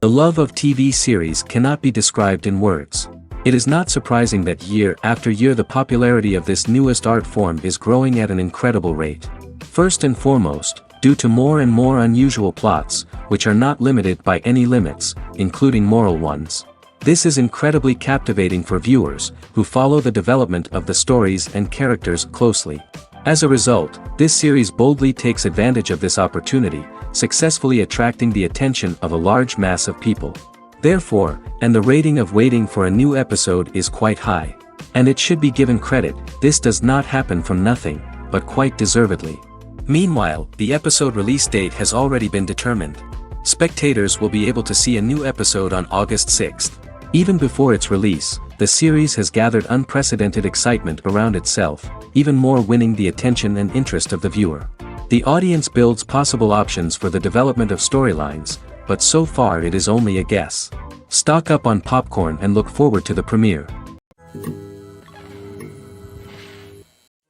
The love of TV series cannot be described in words. It is not surprising that year after year the popularity of this newest art form is growing at an incredible rate. First and foremost, due to more and more unusual plots, which are not limited by any limits, including moral ones. This is incredibly captivating for viewers, who follow the development of the stories and characters closely. As a result, this series boldly takes advantage of this opportunity, successfully attracting the attention of a large mass of people. Therefore, and the rating of waiting for a new episode is quite high. And it should be given credit, this does not happen from nothing, but quite deservedly. Meanwhile, the episode release date has already been determined. Spectators will be able to see a new episode on August 6th. Even before its release, the series has gathered unprecedented excitement around itself, even more winning the attention and interest of the viewer. The audience builds possible options for the development of storylines, but so far it is only a guess. Stock up on popcorn and look forward to the premiere.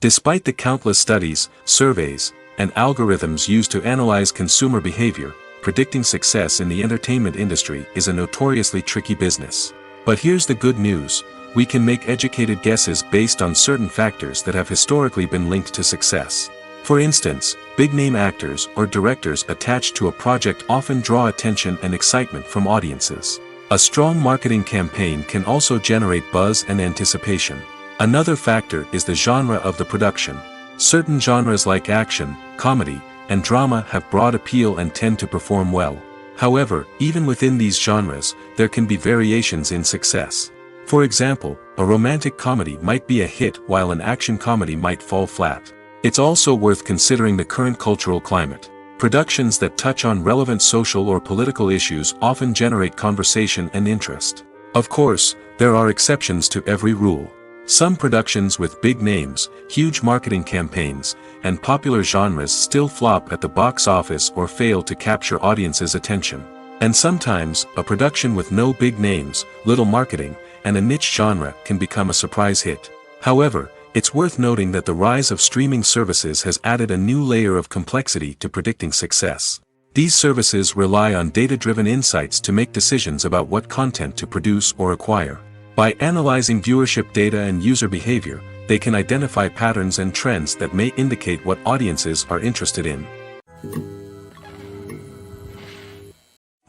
Despite the countless studies, surveys, and algorithms used to analyze consumer behavior, predicting success in the entertainment industry is a notoriously tricky business. But here's the good news: we can make educated guesses based on certain factors that have historically been linked to success. For instance, big-name actors or directors attached to a project often draw attention and excitement from audiences. A strong marketing campaign can also generate buzz and anticipation. Another factor is the genre of the production. Certain genres like action, comedy, and drama have broad appeal and tend to perform well. However, even within these genres, there can be variations in success. For example, a romantic comedy might be a hit while an action comedy might fall flat. It's also worth considering the current cultural climate. Productions that touch on relevant social or political issues often generate conversation and interest. Of course, there are exceptions to every rule. Some productions with big names, huge marketing campaigns, and popular genres still flop at the box office or fail to capture audiences' attention. And sometimes, a production with no big names, little marketing, and a niche genre can become a surprise hit. However, it's worth noting that the rise of streaming services has added a new layer of complexity to predicting success. These services rely on data-driven insights to make decisions about what content to produce or acquire. By analyzing viewership data and user behavior, they can identify patterns and trends that may indicate what audiences are interested in.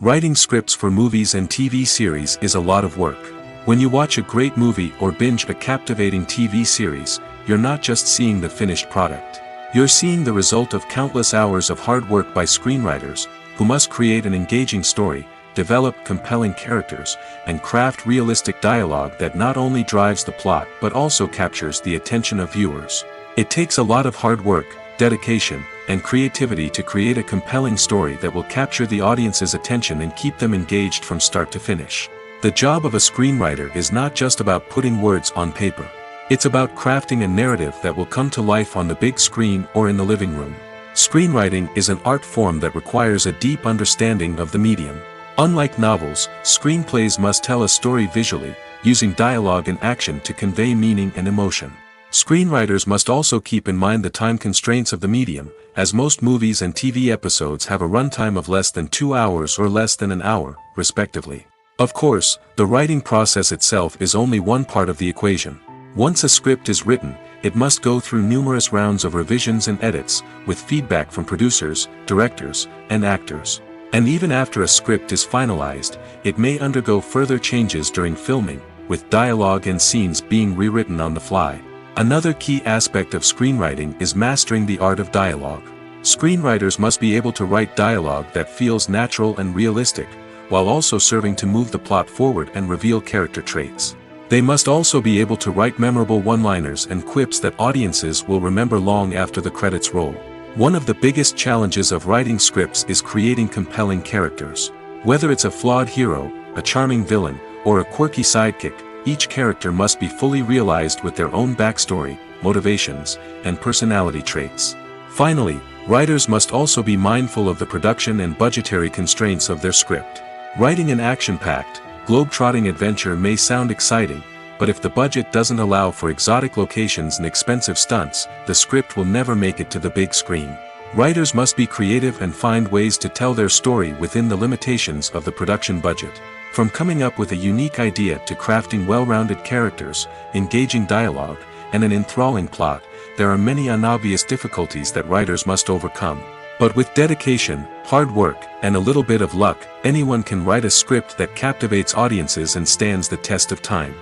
Writing scripts for movies and TV series is a lot of work. When you watch a great movie or binge a captivating TV series, you're not just seeing the finished product. You're seeing the result of countless hours of hard work by screenwriters, who must create an engaging story, develop compelling characters, and craft realistic dialogue that not only drives the plot but also captures the attention of viewers. It takes a lot of hard work, dedication, and creativity to create a compelling story that will capture the audience's attention and keep them engaged from start to finish. The job of a screenwriter is not just about putting words on paper. It's about crafting a narrative that will come to life on the big screen or in the living room. Screenwriting is an art form that requires a deep understanding of the medium. Unlike novels, screenplays must tell a story visually, using dialogue and action to convey meaning and emotion. Screenwriters must also keep in mind the time constraints of the medium, as most movies and TV episodes have a runtime of less than 2 hours or less than an hour, respectively. Of course, the writing process itself is only one part of the equation. Once a script is written, it must go through numerous rounds of revisions and edits, with feedback from producers, directors, and actors. And even after a script is finalized, it may undergo further changes during filming, with dialogue and scenes being rewritten on the fly. Another key aspect of screenwriting is mastering the art of dialogue. Screenwriters must be able to write dialogue that feels natural and realistic, while also serving to move the plot forward and reveal character traits. They must also be able to write memorable one-liners and quips that audiences will remember long after the credits roll. One of the biggest challenges of writing scripts is creating compelling characters. Whether it's a flawed hero, a charming villain, or a quirky sidekick, each character must be fully realized with their own backstory, motivations, and personality traits. Finally, writers must also be mindful of the production and budgetary constraints of their script. Writing an action-packed, globe-trotting adventure may sound exciting, but if the budget doesn't allow for exotic locations and expensive stunts, the script will never make it to the big screen. Writers must be creative and find ways to tell their story within the limitations of the production budget. From coming up with a unique idea to crafting well-rounded characters, engaging dialogue, and an enthralling plot, there are many unobvious difficulties that writers must overcome. But with dedication, hard work, and a little bit of luck, anyone can write a script that captivates audiences and stands the test of time.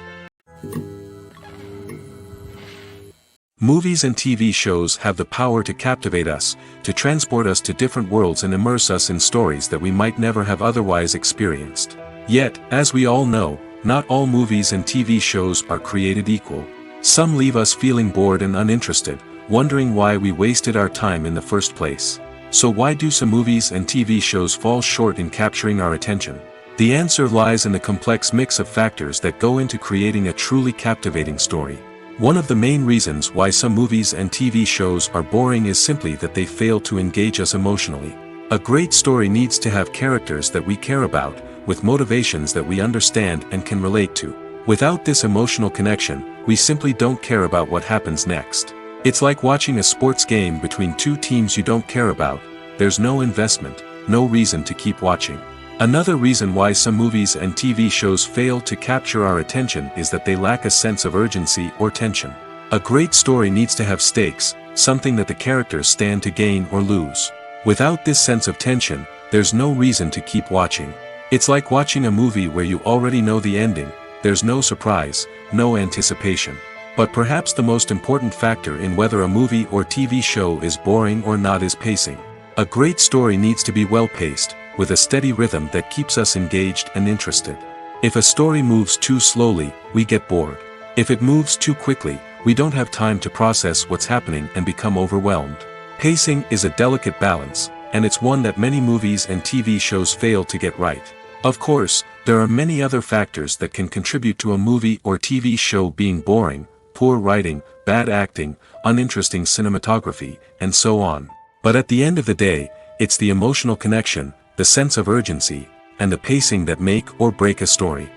Movies and TV shows have the power to captivate us, to transport us to different worlds and immerse us in stories that we might never have otherwise experienced. Yet, as we all know, not all movies and TV shows are created equal. Some leave us feeling bored and uninterested, wondering why we wasted our time in the first place. So why do some movies and TV shows fall short in capturing our attention? The answer lies in the complex mix of factors that go into creating a truly captivating story. One of the main reasons why some movies and TV shows are boring is simply that they fail to engage us emotionally. A great story needs to have characters that we care about, with motivations that we understand and can relate to. Without this emotional connection, we simply don't care about what happens next. It's like watching a sports game between two teams you don't care about. There's no investment, no reason to keep watching. Another reason why some movies and TV shows fail to capture our attention is that they lack a sense of urgency or tension. A great story needs to have stakes, something that the characters stand to gain or lose. Without this sense of tension, there's no reason to keep watching. It's like watching a movie where you already know the ending. There's no surprise, no anticipation. But perhaps the most important factor in whether a movie or TV show is boring or not is pacing. A great story needs to be well-paced, with a steady rhythm that keeps us engaged and interested. If a story moves too slowly, we get bored. If it moves too quickly, we don't have time to process what's happening and become overwhelmed. Pacing is a delicate balance, and it's one that many movies and TV shows fail to get right. Of course, there are many other factors that can contribute to a movie or TV show being boring: poor writing, bad acting, uninteresting cinematography, and so on. But at the end of the day, it's the emotional connection, the sense of urgency, and the pacing that make or break a story.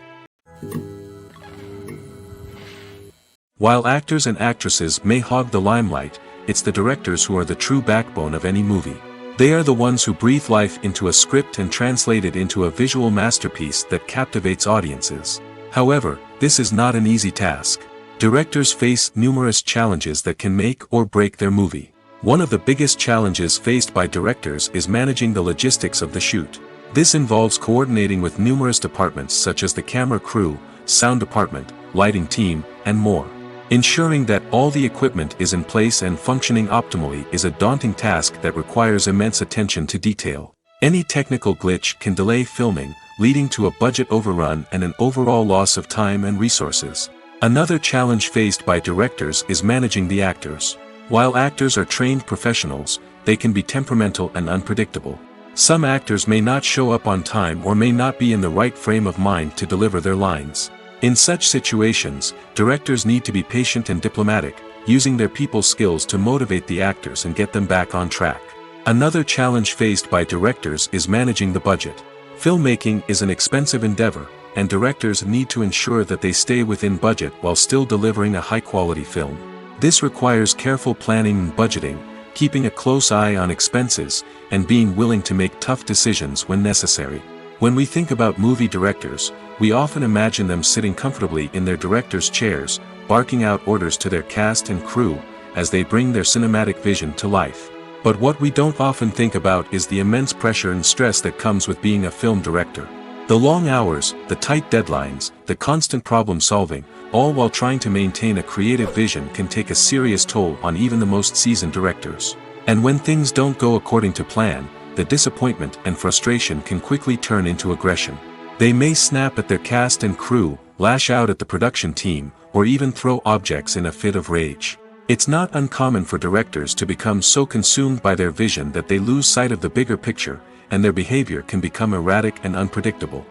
While actors and actresses may hog the limelight, it's the directors who are the true backbone of any movie. They are the ones who breathe life into a script and translate it into a visual masterpiece that captivates audiences. However, this is not an easy task. Directors face numerous challenges that can make or break their movie. One of the biggest challenges faced by directors is managing the logistics of the shoot. This involves coordinating with numerous departments such as the camera crew, sound department, lighting team, and more. Ensuring that all the equipment is in place and functioning optimally is a daunting task that requires immense attention to detail. Any technical glitch can delay filming, leading to a budget overrun and an overall loss of time and resources. Another challenge faced by directors is managing the actors. While actors are trained professionals, they can be temperamental and unpredictable. Some actors may not show up on time or may not be in the right frame of mind to deliver their lines. In such situations, directors need to be patient and diplomatic, using their people skills to motivate the actors and get them back on track. Another challenge faced by directors is managing the budget. Filmmaking is an expensive endeavor, and directors need to ensure that they stay within budget while still delivering a high-quality film. This requires careful planning and budgeting, keeping a close eye on expenses, and being willing to make tough decisions when necessary. When we think about movie directors, we often imagine them sitting comfortably in their director's chairs, barking out orders to their cast and crew, as they bring their cinematic vision to life. But what we don't often think about is the immense pressure and stress that comes with being a film director. The long hours, the tight deadlines, the constant problem-solving, all while trying to maintain a creative vision can take a serious toll on even the most seasoned directors. And when things don't go according to plan, the disappointment and frustration can quickly turn into aggression. They may snap at their cast and crew, lash out at the production team, or even throw objects in a fit of rage. It's not uncommon for directors to become so consumed by their vision that they lose sight of the bigger picture, and their behavior can become erratic and unpredictable.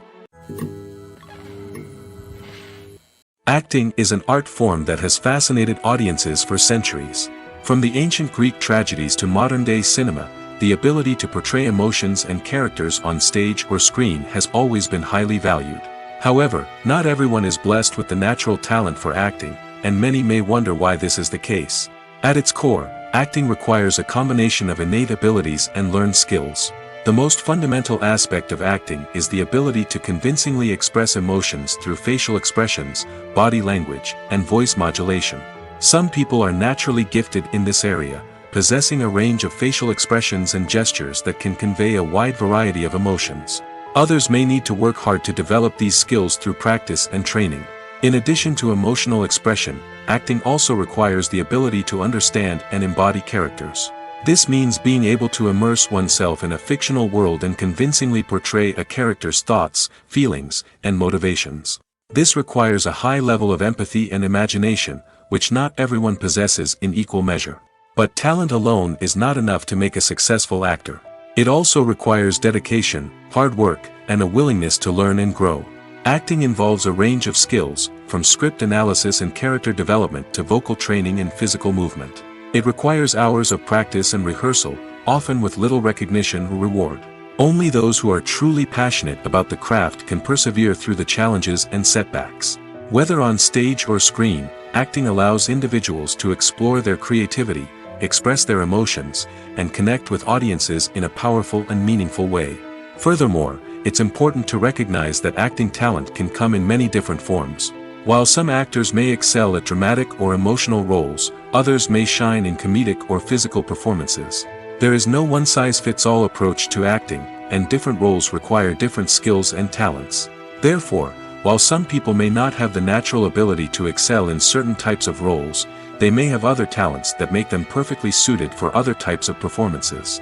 Acting is an art form that has fascinated audiences for centuries. From the ancient Greek tragedies to modern-day cinema, the ability to portray emotions and characters on stage or screen has always been highly valued. However, not everyone is blessed with the natural talent for acting, and many may wonder why this is the case. At its core, Acting requires a combination of innate abilities and learned skills. The most fundamental aspect of acting is the ability to convincingly express emotions through facial expressions, body language, and voice modulation. Some people are naturally gifted in this area, possessing a range of facial expressions and gestures that can convey a wide variety of emotions. Others may need to work hard to develop these skills through practice and training. In addition to emotional expression, acting also requires the ability to understand and embody characters. This means being able to immerse oneself in a fictional world and convincingly portray a character's thoughts, feelings, and motivations. This requires a high level of empathy and imagination, which not everyone possesses in equal measure. But talent alone is not enough to make a successful actor. It also requires dedication, hard work, and a willingness to learn and grow. Acting involves a range of skills, from script analysis and character development to vocal training and physical movement. It requires hours of practice and rehearsal, often with little recognition or reward. Only those who are truly passionate about the craft can persevere through the challenges and setbacks. Whether on stage or screen, acting allows individuals to explore their creativity, express their emotions, and connect with audiences in a powerful and meaningful way. Furthermore, it's important to recognize that acting talent can come in many different forms. While some actors may excel at dramatic or emotional roles, others may shine in comedic or physical performances. There is no one-size-fits-all approach to acting, and different roles require different skills and talents. Therefore, while some people may not have the natural ability to excel in certain types of roles, they may have other talents that make them perfectly suited for other types of performances.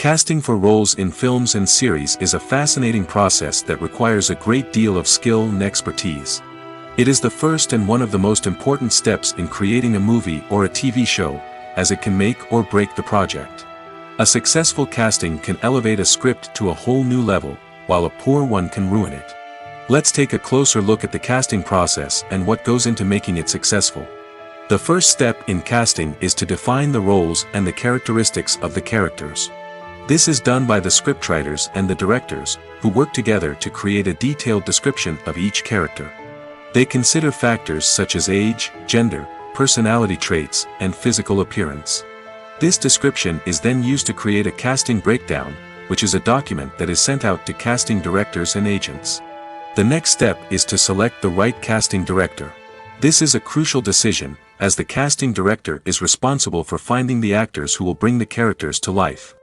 Casting for roles in films and series is a fascinating process that requires a great deal of skill and expertise. It is the first and one of the most important steps in creating a movie or a TV show, as it can make or break the project. A successful casting can elevate a script to a whole new level, while a poor one can ruin it. Let's take a closer look at the casting process and what goes into making it successful. The first step in casting is to define the roles and the characteristics of the characters. This is done by the scriptwriters and the directors, who work together to create a detailed description of each character. They consider factors such as age, gender, personality traits, and physical appearance. This description is then used to create a casting breakdown, which is a document that is sent out to casting directors and agents. The next step is to select the right casting director. This is a crucial decision, as the casting director is responsible for finding the actors who will bring the characters to life.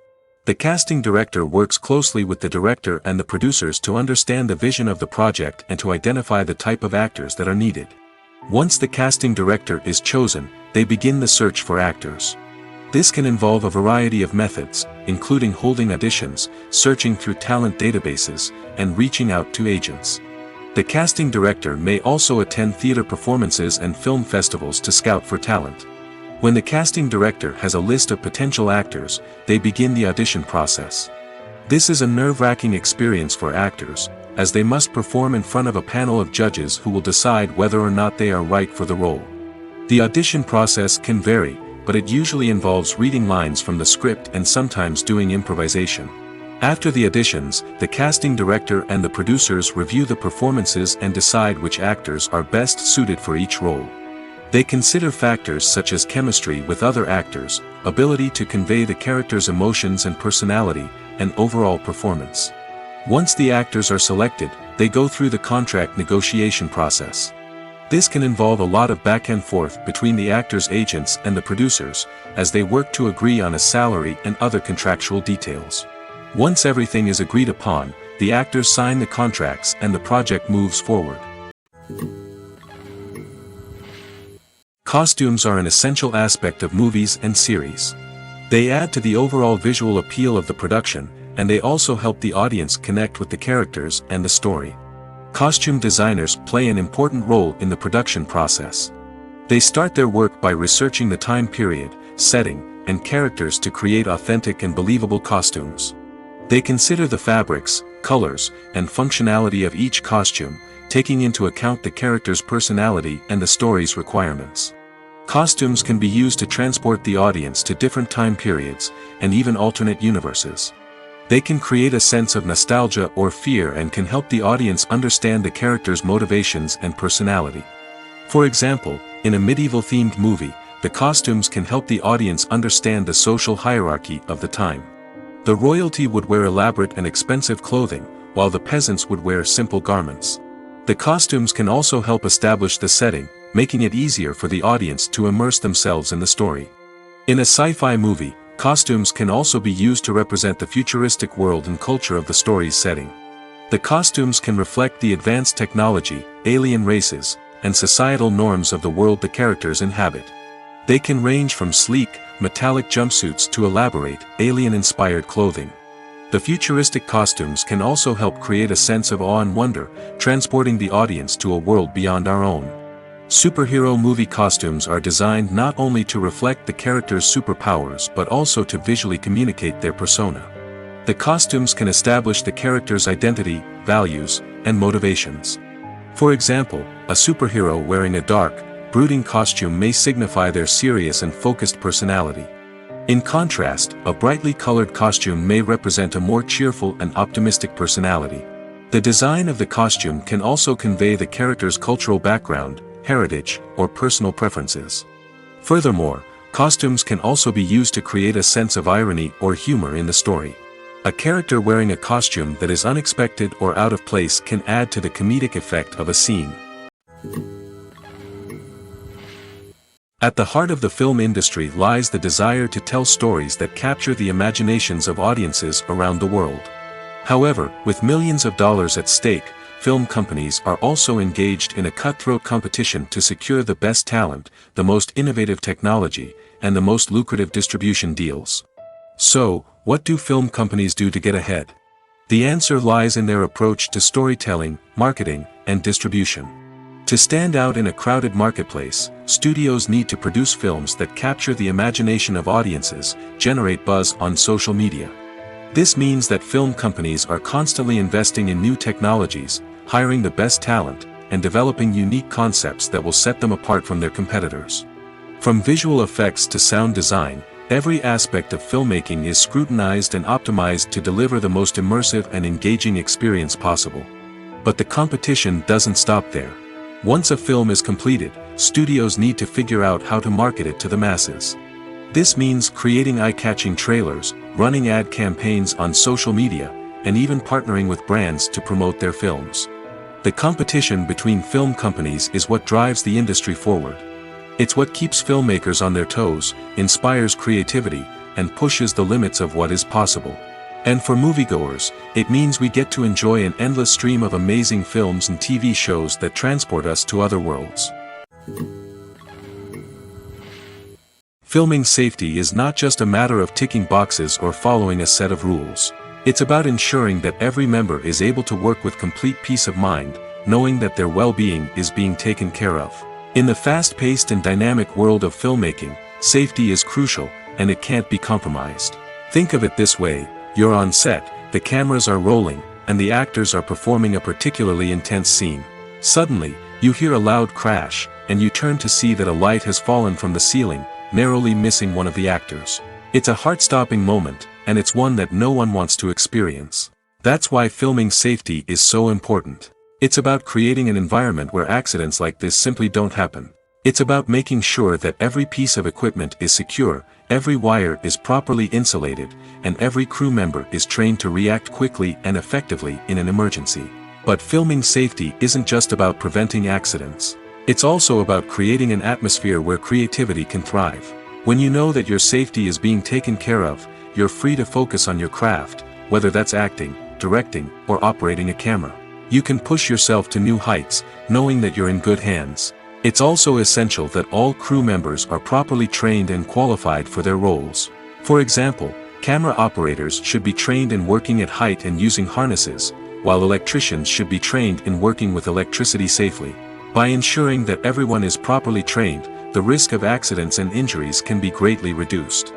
The casting director works closely with the director and the producers to understand the vision of the project and to identify the type of actors that are needed. Once the casting director is chosen, they begin the search for actors. This can involve a variety of methods, including holding auditions, searching through talent databases, and reaching out to agents. The casting director may also attend theater performances and film festivals to scout for talent. When the casting director has a list of potential actors, they begin the audition process. This is a nerve-wracking experience for actors, as they must perform in front of a panel of judges who will decide whether or not they are right for the role. The audition process can vary, but it usually involves reading lines from the script and sometimes doing improvisation. After the auditions, the casting director and the producers review the performances and decide which actors are best suited for each role. They consider factors such as chemistry with other actors, ability to convey the character's emotions and personality, and overall performance. Once the actors are selected, they go through the contract negotiation process. This can involve a lot of back and forth between the actors' agents and the producers, as they work to agree on a salary and other contractual details. Once everything is agreed upon, the actors sign the contracts and the project moves forward. Costumes are an essential aspect of movies and series. They add to the overall visual appeal of the production, and they also help the audience connect with the characters and the story. Costume designers play an important role in the production process. They start their work by researching the time period, setting, and characters to create authentic and believable costumes. They consider the fabrics, colors, and functionality of each costume, taking into account the character's personality and the story's requirements. Costumes can be used to transport the audience to different time periods, and even alternate universes. They can create a sense of nostalgia or fear and can help the audience understand the character's motivations and personality. For example, in a medieval-themed movie, the costumes can help the audience understand the social hierarchy of the time. The royalty would wear elaborate and expensive clothing, while the peasants would wear simple garments. The costumes can also help establish the setting, making it easier for the audience to immerse themselves in the story. In a sci-fi movie, costumes can also be used to represent the futuristic world and culture of the story's setting. The costumes can reflect the advanced technology, alien races, and societal norms of the world the characters inhabit. They can range from sleek, metallic jumpsuits to elaborate, alien-inspired clothing. The futuristic costumes can also help create a sense of awe and wonder, transporting the audience to a world beyond our own. Superhero movie costumes are designed not only to reflect the character's superpowers but also to visually communicate their persona. The costumes can establish the character's identity, values, and motivations. For example, a superhero wearing a dark, brooding costume may signify their serious and focused personality. In contrast, a brightly colored costume may represent a more cheerful and optimistic personality. The design of the costume can also convey the character's cultural background, heritage, or personal preferences. Furthermore, costumes can also be used to create a sense of irony or humor in the story. A character wearing a costume that is unexpected or out of place can add to the comedic effect of a scene. At the heart of the film industry lies the desire to tell stories that capture the imaginations of audiences around the world. However, with millions of dollars at stake, film companies are also engaged in a cutthroat competition to secure the best talent, the most innovative technology, and the most lucrative distribution deals. So, what do film companies do to get ahead? The answer lies in their approach to storytelling, marketing, and distribution. To stand out in a crowded marketplace, studios need to produce films that capture the imagination of audiences, generate buzz on social media. This means that film companies are constantly investing in new technologies, hiring the best talent, and developing unique concepts that will set them apart from their competitors. From visual effects to sound design, every aspect of filmmaking is scrutinized and optimized to deliver the most immersive and engaging experience possible. But the competition doesn't stop there. Once a film is completed, studios need to figure out how to market it to the masses. This means creating eye-catching trailers, running ad campaigns on social media, and even partnering with brands to promote their films. The competition between film companies is what drives the industry forward. It's what keeps filmmakers on their toes, inspires creativity, and pushes the limits of what is possible. And for moviegoers, it means we get to enjoy an endless stream of amazing films and TV shows that transport us to other worlds. Filming safety is not just a matter of ticking boxes or following a set of rules. It's about ensuring that every member is able to work with complete peace of mind, knowing that their well-being is being taken care of. In the fast-paced and dynamic world of filmmaking, safety is crucial, and it can't be compromised. Think of it this way: you're on set, the cameras are rolling, and the actors are performing a particularly intense scene. Suddenly, you hear a loud crash, and you turn to see that a light has fallen from the ceiling, narrowly missing one of the actors. It's a heart-stopping moment, and it's one that no one wants to experience. That's why filming safety is so important. It's about creating an environment where accidents like this simply don't happen. It's about making sure that every piece of equipment is secure, every wire is properly insulated, and every crew member is trained to react quickly and effectively in an emergency. But filming safety isn't just about preventing accidents. It's also about creating an atmosphere where creativity can thrive. When you know that your safety is being taken care of, you're free to focus on your craft, whether that's acting, directing, or operating a camera. You can push yourself to new heights, knowing that you're in good hands. It's also essential that all crew members are properly trained and qualified for their roles. For example, camera operators should be trained in working at height and using harnesses, while electricians should be trained in working with electricity safely. By ensuring that everyone is properly trained, the risk of accidents and injuries can be greatly reduced.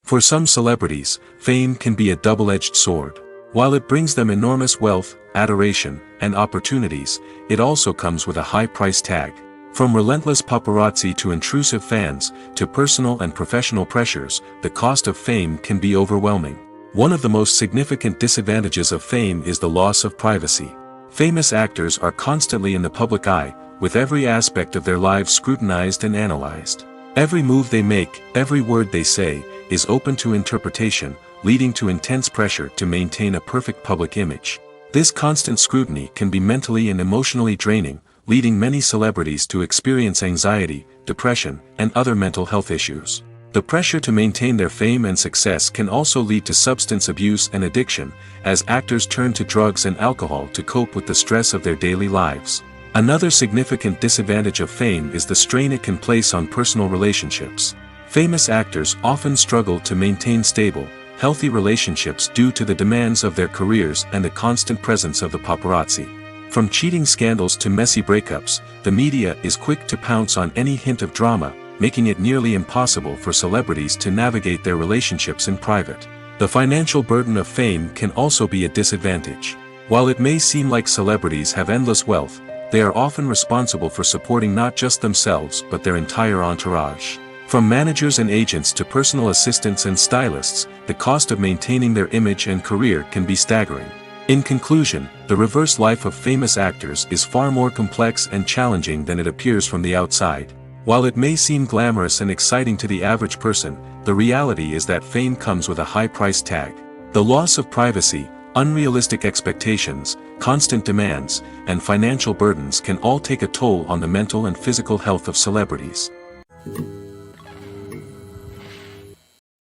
For some celebrities, fame can be a double-edged sword. While it brings them enormous wealth, adoration, and opportunities, it also comes with a high price tag. From relentless paparazzi to intrusive fans, to personal and professional pressures, the cost of fame can be overwhelming. One of the most significant disadvantages of fame is the loss of privacy. Famous actors are constantly in the public eye, with every aspect of their lives scrutinized and analyzed. Every move they make, every word they say, is open to interpretation, leading to intense pressure to maintain a perfect public image. This constant scrutiny can be mentally and emotionally draining, leading many celebrities to experience anxiety, depression, and other mental health issues. The pressure to maintain their fame and success can also lead to substance abuse and addiction, as actors turn to drugs and alcohol to cope with the stress of their daily lives. Another significant disadvantage of fame is the strain it can place on personal relationships. Famous actors often struggle to maintain stable, healthy relationships due to the demands of their careers and the constant presence of the paparazzi. From cheating scandals to messy breakups, the media is quick to pounce on any hint of drama, making it nearly impossible for celebrities to navigate their relationships in private. The financial burden of fame can also be a disadvantage. While it may seem like celebrities have endless wealth, they are often responsible for supporting not just themselves but their entire entourage. From managers and agents to personal assistants and stylists, the cost of maintaining their image and career can be staggering. In conclusion, the reverse life of famous actors is far more complex and challenging than it appears from the outside. While it may seem glamorous and exciting to the average person, the reality is that fame comes with a high price tag. The loss of privacy, unrealistic expectations, constant demands, and financial burdens can all take a toll on the mental and physical health of celebrities.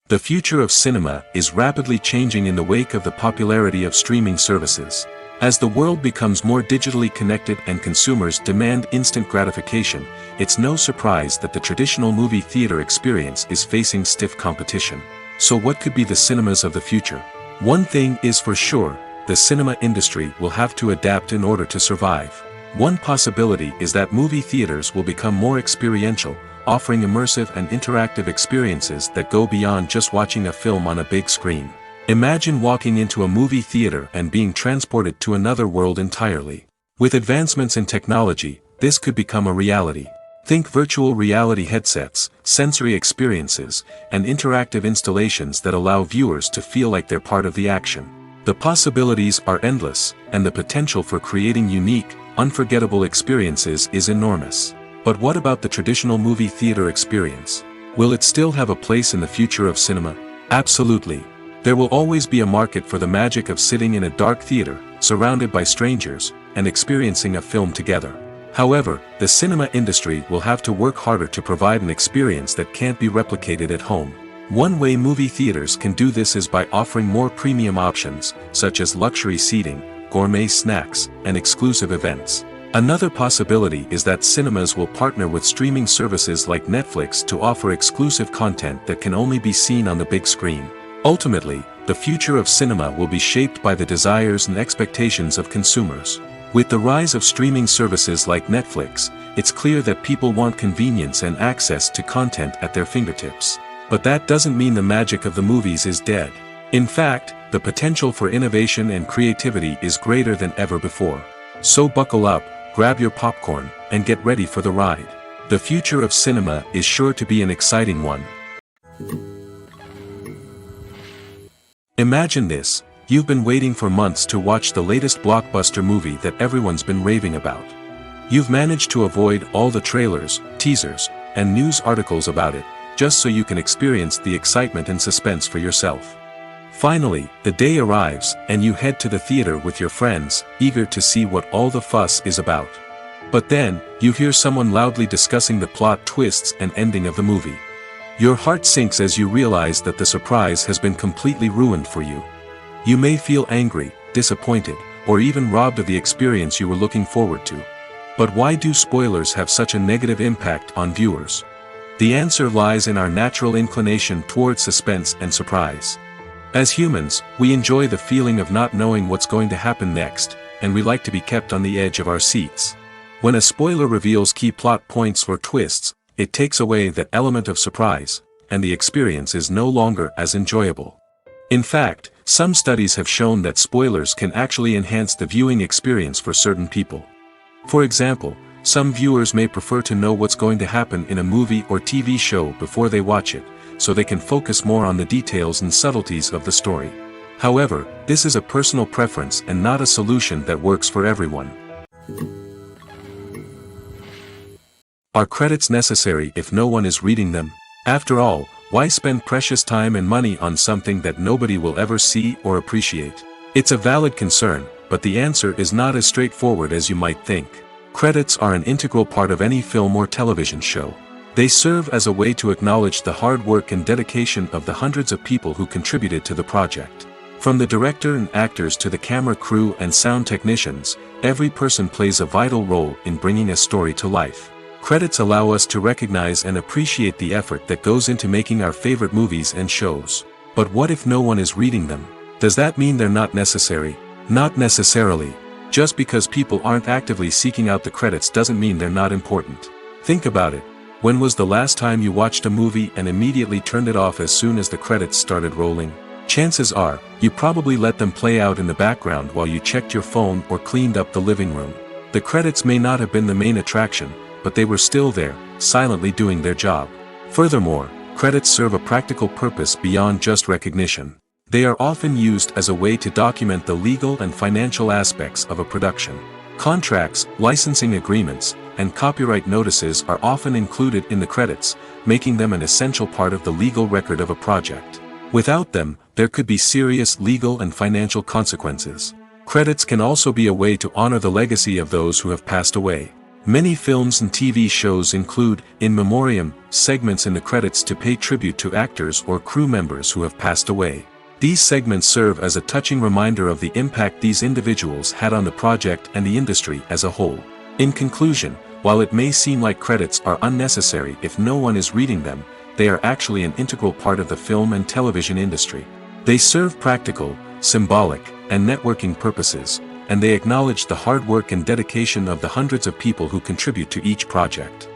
The future of cinema is rapidly changing in the wake of the popularity of streaming services. As the world becomes more digitally connected and consumers demand instant gratification, it's no surprise that the traditional movie theater experience is facing stiff competition. So what could be the cinemas of the future? One thing is for sure, the cinema industry will have to adapt in order to survive. One possibility is that movie theaters will become more experiential, offering immersive and interactive experiences that go beyond just watching a film on a big screen. Imagine walking into a movie theater and being transported to another world entirely. With advancements in technology, this could become a reality. Think virtual reality headsets, sensory experiences, and interactive installations that allow viewers to feel like they're part of the action. The possibilities are endless, and the potential for creating unique, unforgettable experiences is enormous. But what about the traditional movie theater experience? Will it still have a place in the future of cinema? Absolutely. There will always be a market for the magic of sitting in a dark theater, surrounded by strangers, and experiencing a film together. However, the cinema industry will have to work harder to provide an experience that can't be replicated at home. One way movie theaters can do this is by offering more premium options, such as luxury seating, gourmet snacks, and exclusive events. Another possibility is that cinemas will partner with streaming services like Netflix to offer exclusive content that can only be seen on the big screen. Ultimately, the future of cinema will be shaped by the desires and expectations of consumers. With the rise of streaming services like Netflix, it's clear that people want convenience and access to content at their fingertips. But that doesn't mean the magic of the movies is dead. In fact, the potential for innovation and creativity is greater than ever before. So buckle up, grab your popcorn, and get ready for the ride. The future of cinema is sure to be an exciting one. Imagine this, you've been waiting for months to watch the latest blockbuster movie that everyone's been raving about. You've managed to avoid all the trailers, teasers, and news articles about it, just so you can experience the excitement and suspense for yourself. Finally, the day arrives, and you head to the theater with your friends, eager to see what all the fuss is about. But then, you hear someone loudly discussing the plot twists and ending of the movie. Your heart sinks as you realize that the surprise has been completely ruined for you. You may feel angry, disappointed, or even robbed of the experience you were looking forward to. But why do spoilers have such a negative impact on viewers? The answer lies in our natural inclination toward suspense and surprise. As humans, we enjoy the feeling of not knowing what's going to happen next, and we like to be kept on the edge of our seats. When a spoiler reveals key plot points or twists, it takes away that element of surprise, and the experience is no longer as enjoyable. In fact, some studies have shown that spoilers can actually enhance the viewing experience for certain people. For example, some viewers may prefer to know what's going to happen in a movie or TV show before they watch it, so they can focus more on the details and subtleties of the story. However, this is a personal preference and not a solution that works for everyone. Are credits necessary if no one is reading them? After all, why spend precious time and money on something that nobody will ever see or appreciate? It's a valid concern, but the answer is not as straightforward as you might think. Credits are an integral part of any film or television show. They serve as a way to acknowledge the hard work and dedication of the hundreds of people who contributed to the project. From the director and actors to the camera crew and sound technicians, every person plays a vital role in bringing a story to life. Credits allow us to recognize and appreciate the effort that goes into making our favorite movies and shows. But what if no one is reading them? Does that mean they're not necessary? Not necessarily. Just because people aren't actively seeking out the credits doesn't mean they're not important. Think about it. When was the last time you watched a movie and immediately turned it off as soon as the credits started rolling? Chances are, you probably let them play out in the background while you checked your phone or cleaned up the living room. The credits may not have been the main attraction, but they were still there, silently doing their job. Furthermore, credits serve a practical purpose beyond just recognition. They are often used as a way to document the legal and financial aspects of a production. Contracts, licensing agreements, and copyright notices are often included in the credits, making them an essential part of the legal record of a project. Without them, there could be serious legal and financial consequences. Credits can also be a way to honor the legacy of those who have passed away. Many films and TV shows include, in memoriam, segments in the credits to pay tribute to actors or crew members who have passed away. These segments serve as a touching reminder of the impact these individuals had on the project and the industry as a whole. In conclusion, while it may seem like credits are unnecessary if no one is reading them, they are actually an integral part of the film and television industry. They serve practical, symbolic, and networking purposes, and they acknowledge the hard work and dedication of the hundreds of people who contribute to each project.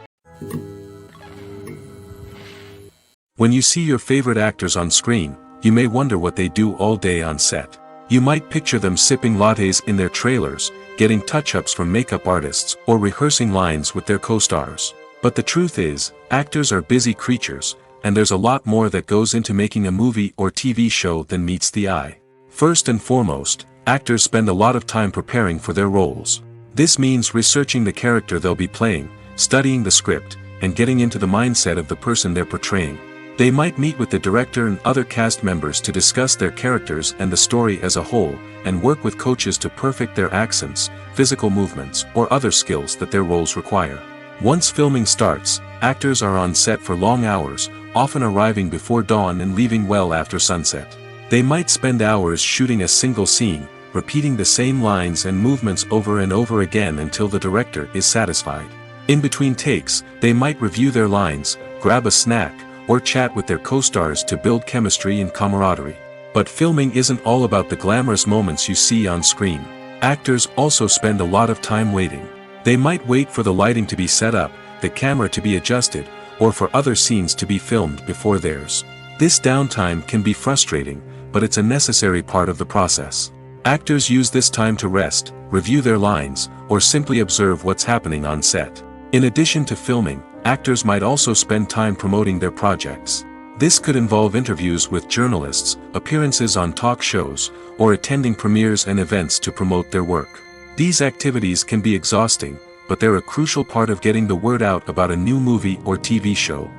When you see your favorite actors on screen, you may wonder what they do all day on set. You might picture them sipping lattes in their trailers, getting touch-ups from makeup artists, or rehearsing lines with their co-stars. But the truth is, actors are busy creatures, and there's a lot more that goes into making a movie or TV show than meets the eye. First and foremost, actors spend a lot of time preparing for their roles. This means researching the character they'll be playing, studying the script, and getting into the mindset of the person they're portraying. They might meet with the director and other cast members to discuss their characters and the story as a whole, and work with coaches to perfect their accents, physical movements, or other skills that their roles require. Once filming starts, actors are on set for long hours, often arriving before dawn and leaving well after sunset. They might spend hours shooting a single scene, repeating the same lines and movements over and over again until the director is satisfied. In between takes, they might review their lines, grab a snack, or chat with their co-stars to build chemistry and camaraderie. But filming isn't all about the glamorous moments you see on screen. Actors also spend a lot of time waiting. They might wait for the lighting to be set up, the camera to be adjusted, or for other scenes to be filmed before theirs. This downtime can be frustrating, but it's a necessary part of the process. Actors use this time to rest, review their lines, or simply observe what's happening on set. In addition to filming, actors might also spend time promoting their projects. This could involve interviews with journalists, appearances on talk shows, or attending premieres and events to promote their work. These activities can be exhausting, but they're a crucial part of getting the word out about a new movie or TV show.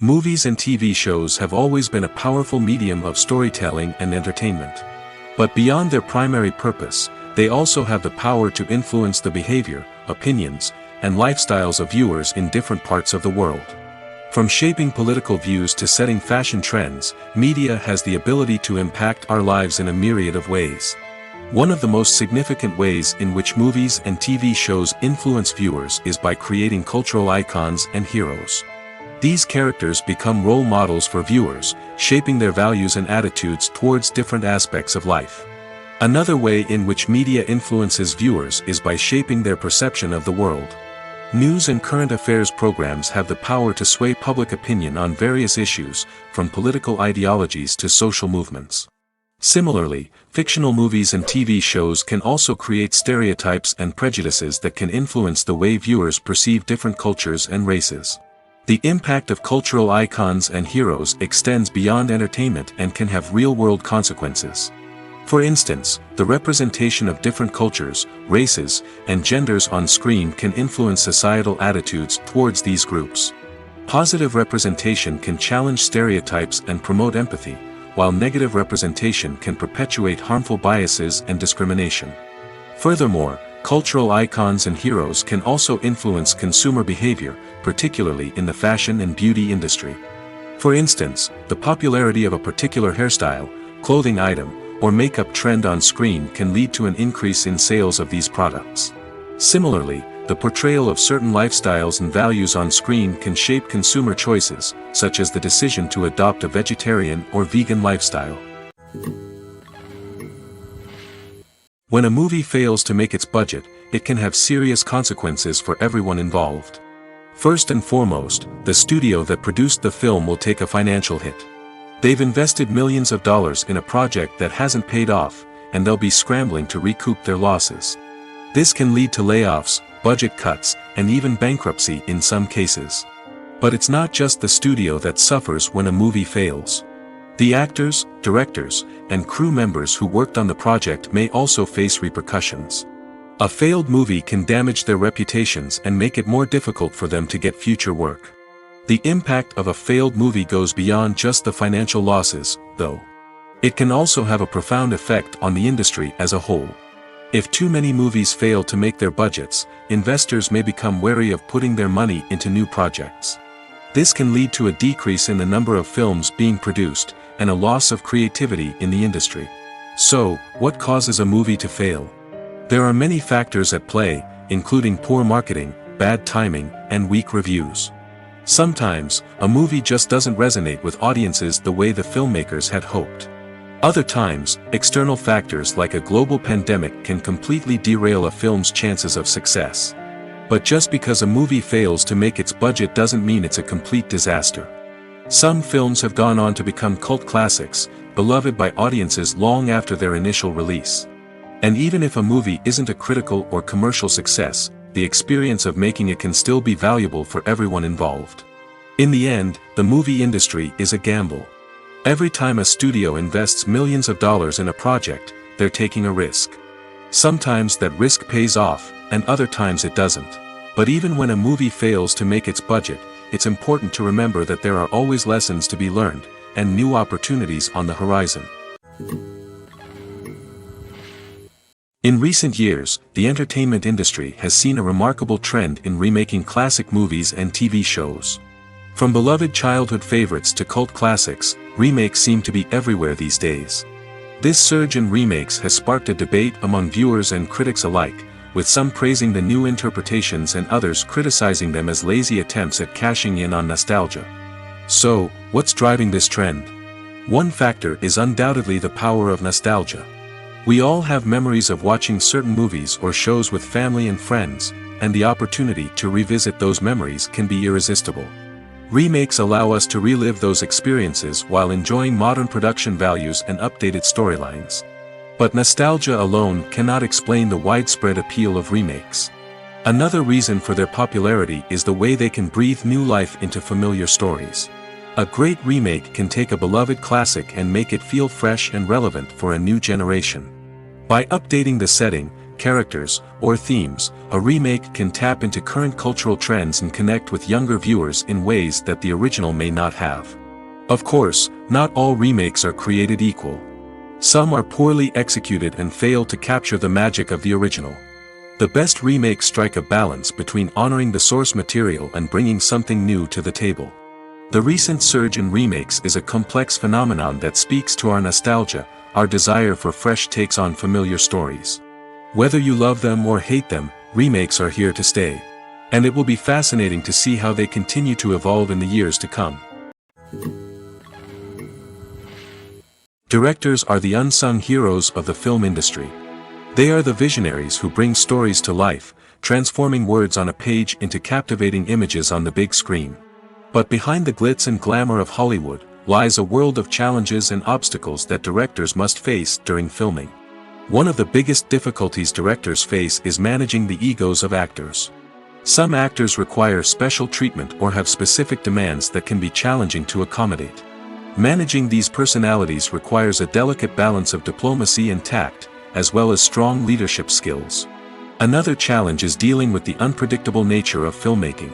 Movies and TV shows have always been a powerful medium of storytelling and entertainment. But beyond their primary purpose, they also have the power to influence the behavior, opinions, and lifestyles of viewers in different parts of the world. From shaping political views to setting fashion trends, media has the ability to impact our lives in a myriad of ways. One of the most significant ways in which movies and TV shows influence viewers is by creating cultural icons and heroes. These characters become role models for viewers, shaping their values and attitudes towards different aspects of life. Another way in which media influences viewers is by shaping their perception of the world. News and current affairs programs have the power to sway public opinion on various issues, from political ideologies to social movements. Similarly, fictional movies and TV shows can also create stereotypes and prejudices that can influence the way viewers perceive different cultures and races. The impact of cultural icons and heroes extends beyond entertainment and can have real-world consequences. For instance, the representation of different cultures, races, and genders on screen can influence societal attitudes towards these groups. Positive representation can challenge stereotypes and promote empathy, while negative representation can perpetuate harmful biases and discrimination. Furthermore, cultural icons and heroes can also influence consumer behavior, particularly in the fashion and beauty industry. For instance, the popularity of a particular hairstyle, clothing item, or makeup trend on screen can lead to an increase in sales of these products. Similarly, the portrayal of certain lifestyles and values on screen can shape consumer choices, such as the decision to adopt a vegetarian or vegan lifestyle. When a movie fails to make its budget, it can have serious consequences for everyone involved. First and foremost, the studio that produced the film will take a financial hit. They've invested millions of dollars in a project that hasn't paid off, and they'll be scrambling to recoup their losses. This can lead to layoffs, budget cuts, and even bankruptcy in some cases. But it's not just the studio that suffers when a movie fails. The actors, directors, and crew members who worked on the project may also face repercussions. A failed movie can damage their reputations and make it more difficult for them to get future work. The impact of a failed movie goes beyond just the financial losses, though. It can also have a profound effect on the industry as a whole. If too many movies fail to make their budgets, investors may become wary of putting their money into new projects. This can lead to a decrease in the number of films being produced, and a loss of creativity in the industry. So, what causes a movie to fail? There are many factors at play, including poor marketing, bad timing, and weak reviews. Sometimes, a movie just doesn't resonate with audiences the way the filmmakers had hoped. Other times, external factors like a global pandemic can completely derail a film's chances of success. But just because a movie fails to make its budget doesn't mean it's a complete disaster. Some films have gone on to become cult classics, beloved by audiences long after their initial release. And even if a movie isn't a critical or commercial success, the experience of making it can still be valuable for everyone involved. In the end, the movie industry is a gamble. Every time a studio invests millions of dollars in a project, they're taking a risk. Sometimes that risk pays off, and other times it doesn't. But even when a movie fails to make its budget, it's important to remember that there are always lessons to be learned, and new opportunities on the horizon. In recent years, the entertainment industry has seen a remarkable trend in remaking classic movies and TV shows. From beloved childhood favorites to cult classics, remakes seem to be everywhere these days. This surge in remakes has sparked a debate among viewers and critics alike, with some praising the new interpretations and others criticizing them as lazy attempts at cashing in on nostalgia. So, what's driving this trend? One factor is undoubtedly the power of nostalgia. We all have memories of watching certain movies or shows with family and friends, and the opportunity to revisit those memories can be irresistible. Remakes allow us to relive those experiences while enjoying modern production values and updated storylines. But nostalgia alone cannot explain the widespread appeal of remakes. Another reason for their popularity is the way they can breathe new life into familiar stories. A great remake can take a beloved classic and make it feel fresh and relevant for a new generation. By updating the setting, characters, or themes, a remake can tap into current cultural trends and connect with younger viewers in ways that the original may not have. Of course, not all remakes are created equal. Some are poorly executed and fail to capture the magic of the original. The best remakes strike a balance between honoring the source material and bringing something new to the table. The recent surge in remakes is a complex phenomenon that speaks to our nostalgia, our desire for fresh takes on familiar stories. Whether you love them or hate them, remakes are here to stay. And it will be fascinating to see how they continue to evolve in the years to come. Directors are the unsung heroes of the film industry. They are the visionaries who bring stories to life, transforming words on a page into captivating images on the big screen. But behind the glitz and glamour of Hollywood, lies a world of challenges and obstacles that directors must face during filming. One of the biggest difficulties directors face is managing the egos of actors. Some actors require special treatment or have specific demands that can be challenging to accommodate. Managing these personalities requires a delicate balance of diplomacy and tact, as well as strong leadership skills. Another challenge is dealing with the unpredictable nature of filmmaking.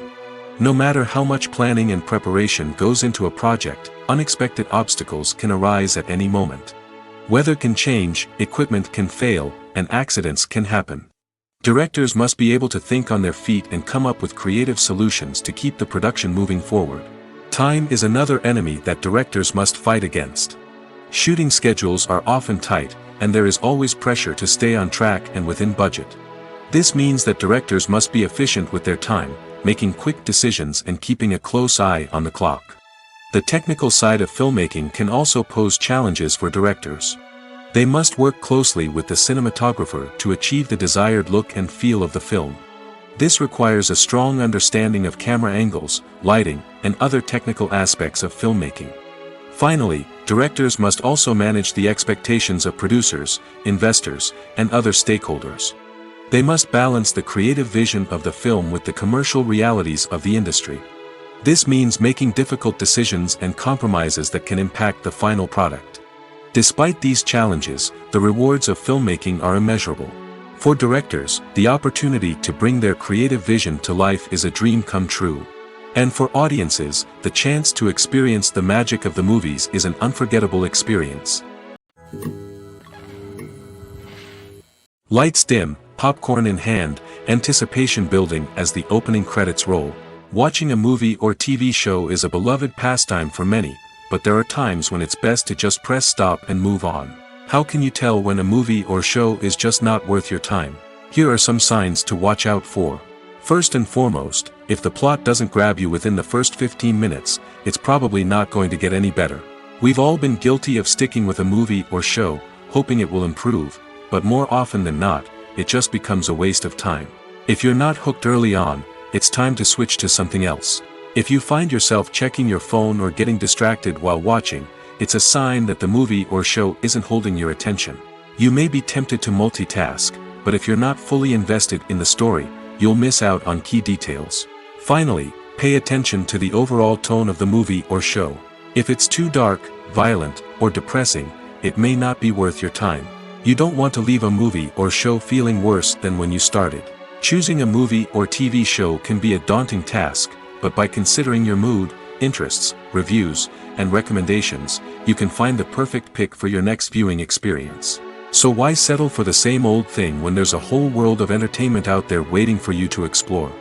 No matter how much planning and preparation goes into a project, unexpected obstacles can arise at any moment. Weather can change, equipment can fail, and accidents can happen. Directors must be able to think on their feet and come up with creative solutions to keep the production moving forward. Time is another enemy that directors must fight against. Shooting schedules are often tight, and there is always pressure to stay on track and within budget. This means that directors must be efficient with their time, making quick decisions and keeping a close eye on the clock. The technical side of filmmaking can also pose challenges for directors. They must work closely with the cinematographer to achieve the desired look and feel of the film. This requires a strong understanding of camera angles, lighting, and other technical aspects of filmmaking. Finally, directors must also manage the expectations of producers, investors, and other stakeholders. They must balance the creative vision of the film with the commercial realities of the industry. This means making difficult decisions and compromises that can impact the final product. Despite these challenges, the rewards of filmmaking are immeasurable. For directors, the opportunity to bring their creative vision to life is a dream come true. And for audiences, the chance to experience the magic of the movies is an unforgettable experience. Lights dim, popcorn in hand, anticipation building as the opening credits roll. Watching a movie or TV show is a beloved pastime for many, but there are times when it's best to just press stop and move on. How can you tell when a movie or show is just not worth your time? Here are some signs to watch out for. First and foremost, if the plot doesn't grab you within the first 15 minutes, it's probably not going to get any better. We've all been guilty of sticking with a movie or show, hoping it will improve, but more often than not, it just becomes a waste of time. If you're not hooked early on, it's time to switch to something else. If you find yourself checking your phone or getting distracted while watching, it's a sign that the movie or show isn't holding your attention. You may be tempted to multitask, but if you're not fully invested in the story, you'll miss out on key details. Finally, pay attention to the overall tone of the movie or show. If it's too dark, violent, or depressing, it may not be worth your time. You don't want to leave a movie or show feeling worse than when you started. Choosing a movie or TV show can be a daunting task, but by considering your mood, interests, reviews, and recommendations, you can find the perfect pick for your next viewing experience. So why settle for the same old thing when there's a whole world of entertainment out there waiting for you to explore?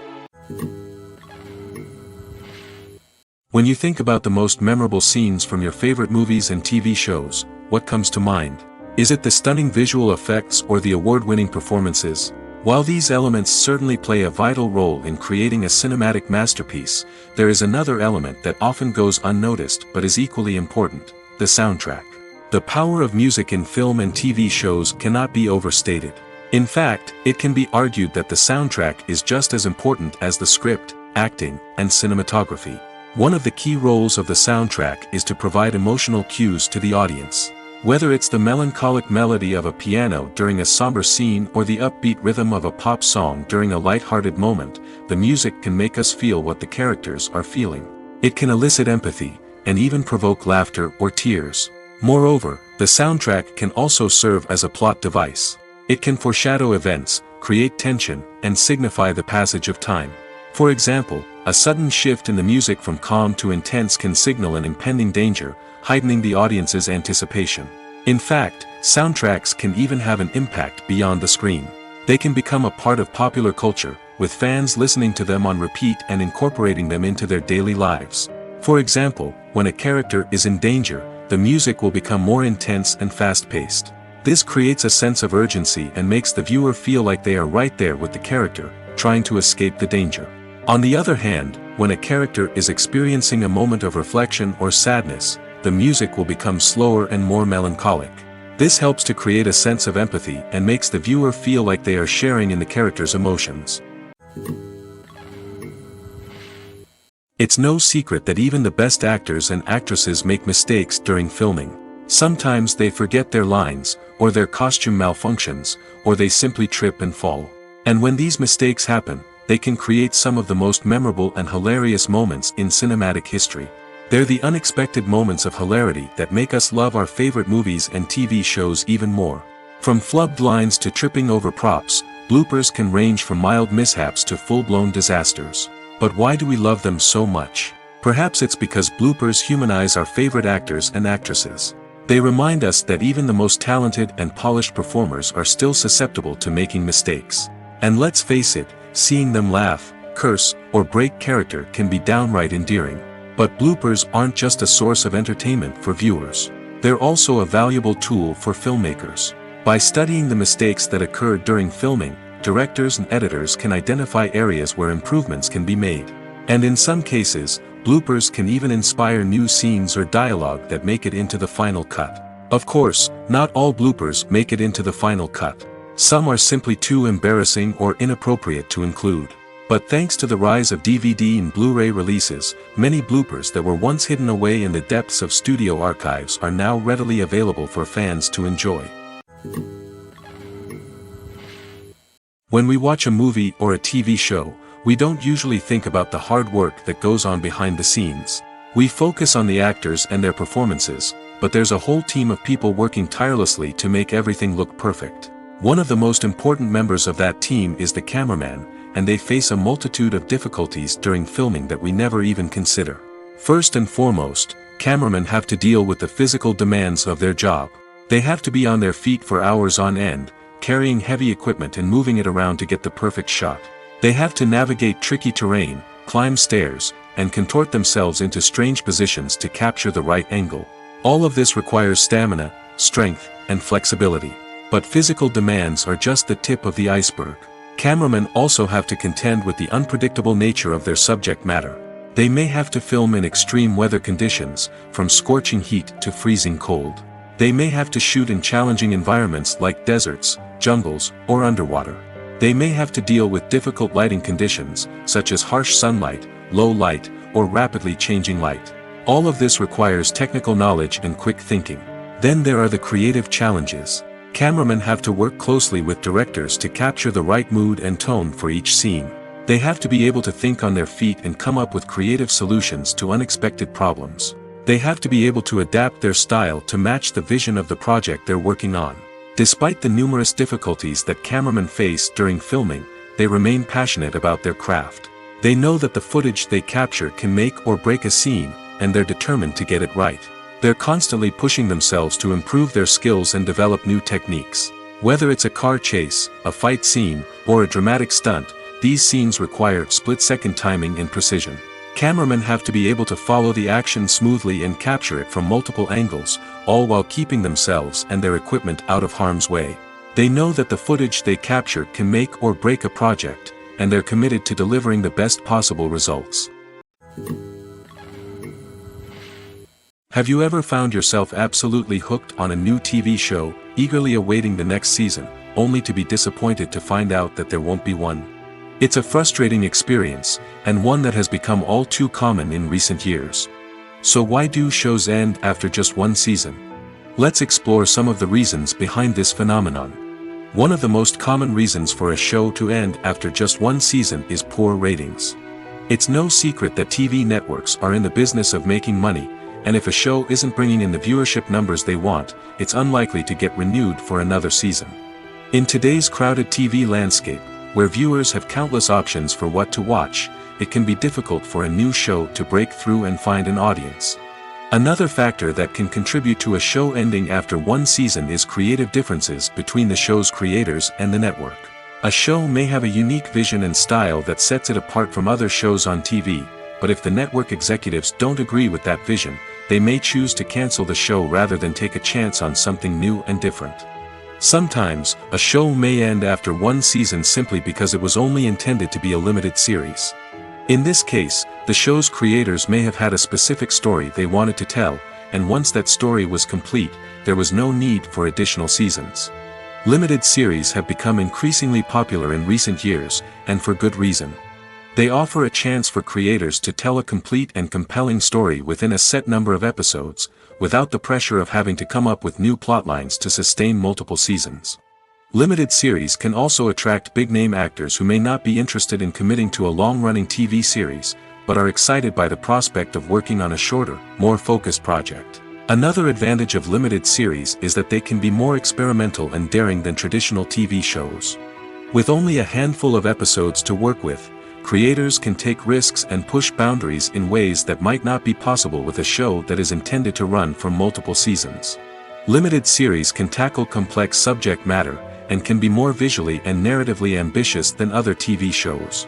When you think about the most memorable scenes from your favorite movies and TV shows, what comes to mind? Is it the stunning visual effects or the award-winning performances? While these elements certainly play a vital role in creating a cinematic masterpiece, there is another element that often goes unnoticed but is equally important: the soundtrack. The power of music in film and TV shows cannot be overstated. In fact, it can be argued that the soundtrack is just as important as the script, acting, and cinematography. One of the key roles of the soundtrack is to provide emotional cues to the audience. Whether it's the melancholic melody of a piano during a somber scene or the upbeat rhythm of a pop song during a light-hearted moment, the music can make us feel what the characters are feeling. It can elicit empathy, and even provoke laughter or tears. Moreover, the soundtrack can also serve as a plot device. It can foreshadow events, create tension, and signify the passage of time. For example, a sudden shift in the music from calm to intense can signal an impending danger, heightening the audience's anticipation. In fact, soundtracks can even have an impact beyond the screen. They can become a part of popular culture, with fans listening to them on repeat and incorporating them into their daily lives. For example, when a character is in danger, the music will become more intense and fast-paced. This creates a sense of urgency and makes the viewer feel like they are right there with the character, trying to escape the danger. On the other hand, when a character is experiencing a moment of reflection or sadness, the music will become slower and more melancholic. This helps to create a sense of empathy and makes the viewer feel like they are sharing in the character's emotions. It's no secret that even the best actors and actresses make mistakes during filming. Sometimes they forget their lines, or their costume malfunctions, or they simply trip and fall. And when these mistakes happen, they can create some of the most memorable and hilarious moments in cinematic history. They're the unexpected moments of hilarity that make us love our favorite movies and TV shows even more. From flubbed lines to tripping over props, bloopers can range from mild mishaps to full-blown disasters. But why do we love them so much? Perhaps it's because bloopers humanize our favorite actors and actresses. They remind us that even the most talented and polished performers are still susceptible to making mistakes. And let's face it, seeing them laugh, curse, or break character can be downright endearing. But bloopers aren't just a source of entertainment for viewers. They're also a valuable tool for filmmakers. By studying the mistakes that occurred during filming, directors and editors can identify areas where improvements can be made. And in some cases, bloopers can even inspire new scenes or dialogue that make it into the final cut. Of course, not all bloopers make it into the final cut. Some are simply too embarrassing or inappropriate to include. But thanks to the rise of DVD and Blu-ray releases, many bloopers that were once hidden away in the depths of studio archives are now readily available for fans to enjoy. When we watch a movie or a TV show, we don't usually think about the hard work that goes on behind the scenes. We focus on the actors and their performances, but there's a whole team of people working tirelessly to make everything look perfect. One of the most important members of that team is the cameraman, and they face a multitude of difficulties during filming that we never even consider. First and foremost, cameramen have to deal with the physical demands of their job. They have to be on their feet for hours on end, carrying heavy equipment and moving it around to get the perfect shot. They have to navigate tricky terrain, climb stairs, and contort themselves into strange positions to capture the right angle. All of this requires stamina, strength, and flexibility. But physical demands are just the tip of the iceberg. Cameramen also have to contend with the unpredictable nature of their subject matter. They may have to film in extreme weather conditions, from scorching heat to freezing cold. They may have to shoot in challenging environments like deserts, jungles, or underwater. They may have to deal with difficult lighting conditions, such as harsh sunlight, low light, or rapidly changing light. All of this requires technical knowledge and quick thinking. Then there are the creative challenges. Cameramen have to work closely with directors to capture the right mood and tone for each scene. They have to be able to think on their feet and come up with creative solutions to unexpected problems. They have to be able to adapt their style to match the vision of the project they're working on. Despite the numerous difficulties that cameramen face during filming, they remain passionate about their craft. They know that the footage they capture can make or break a scene, and they're determined to get it right. They're constantly pushing themselves to improve their skills and develop new techniques. Whether it's a car chase, a fight scene, or a dramatic stunt, these scenes require split-second timing and precision. Cameramen have to be able to follow the action smoothly and capture it from multiple angles, all while keeping themselves and their equipment out of harm's way. They know that the footage they capture can make or break a project, and they're committed to delivering the best possible results. Have you ever found yourself absolutely hooked on a new TV show, eagerly awaiting the next season, only to be disappointed to find out that there won't be one? It's a frustrating experience, and one that has become all too common in recent years. So why do shows end after just one season? Let's explore some of the reasons behind this phenomenon. One of the most common reasons for a show to end after just one season is poor ratings. It's no secret that TV networks are in the business of making money, and if a show isn't bringing in the viewership numbers they want, it's unlikely to get renewed for another season. In today's crowded TV landscape, where viewers have countless options for what to watch, it can be difficult for a new show to break through and find an audience. Another factor that can contribute to a show ending after one season is creative differences between the show's creators and the network. A show may have a unique vision and style that sets it apart from other shows on TV, but if the network executives don't agree with that vision, they may choose to cancel the show rather than take a chance on something new and different. Sometimes, a show may end after one season simply because it was only intended to be a limited series. In this case, the show's creators may have had a specific story they wanted to tell, and once that story was complete, there was no need for additional seasons. Limited series have become increasingly popular in recent years, and for good reason. They offer a chance for creators to tell a complete and compelling story within a set number of episodes, without the pressure of having to come up with new plotlines to sustain multiple seasons. Limited series can also attract big-name actors who may not be interested in committing to a long-running TV series, but are excited by the prospect of working on a shorter, more focused project. Another advantage of limited series is that they can be more experimental and daring than traditional TV shows. With only a handful of episodes to work with, creators can take risks and push boundaries in ways that might not be possible with a show that is intended to run for multiple seasons. Limited series can tackle complex subject matter, and can be more visually and narratively ambitious than other TV shows.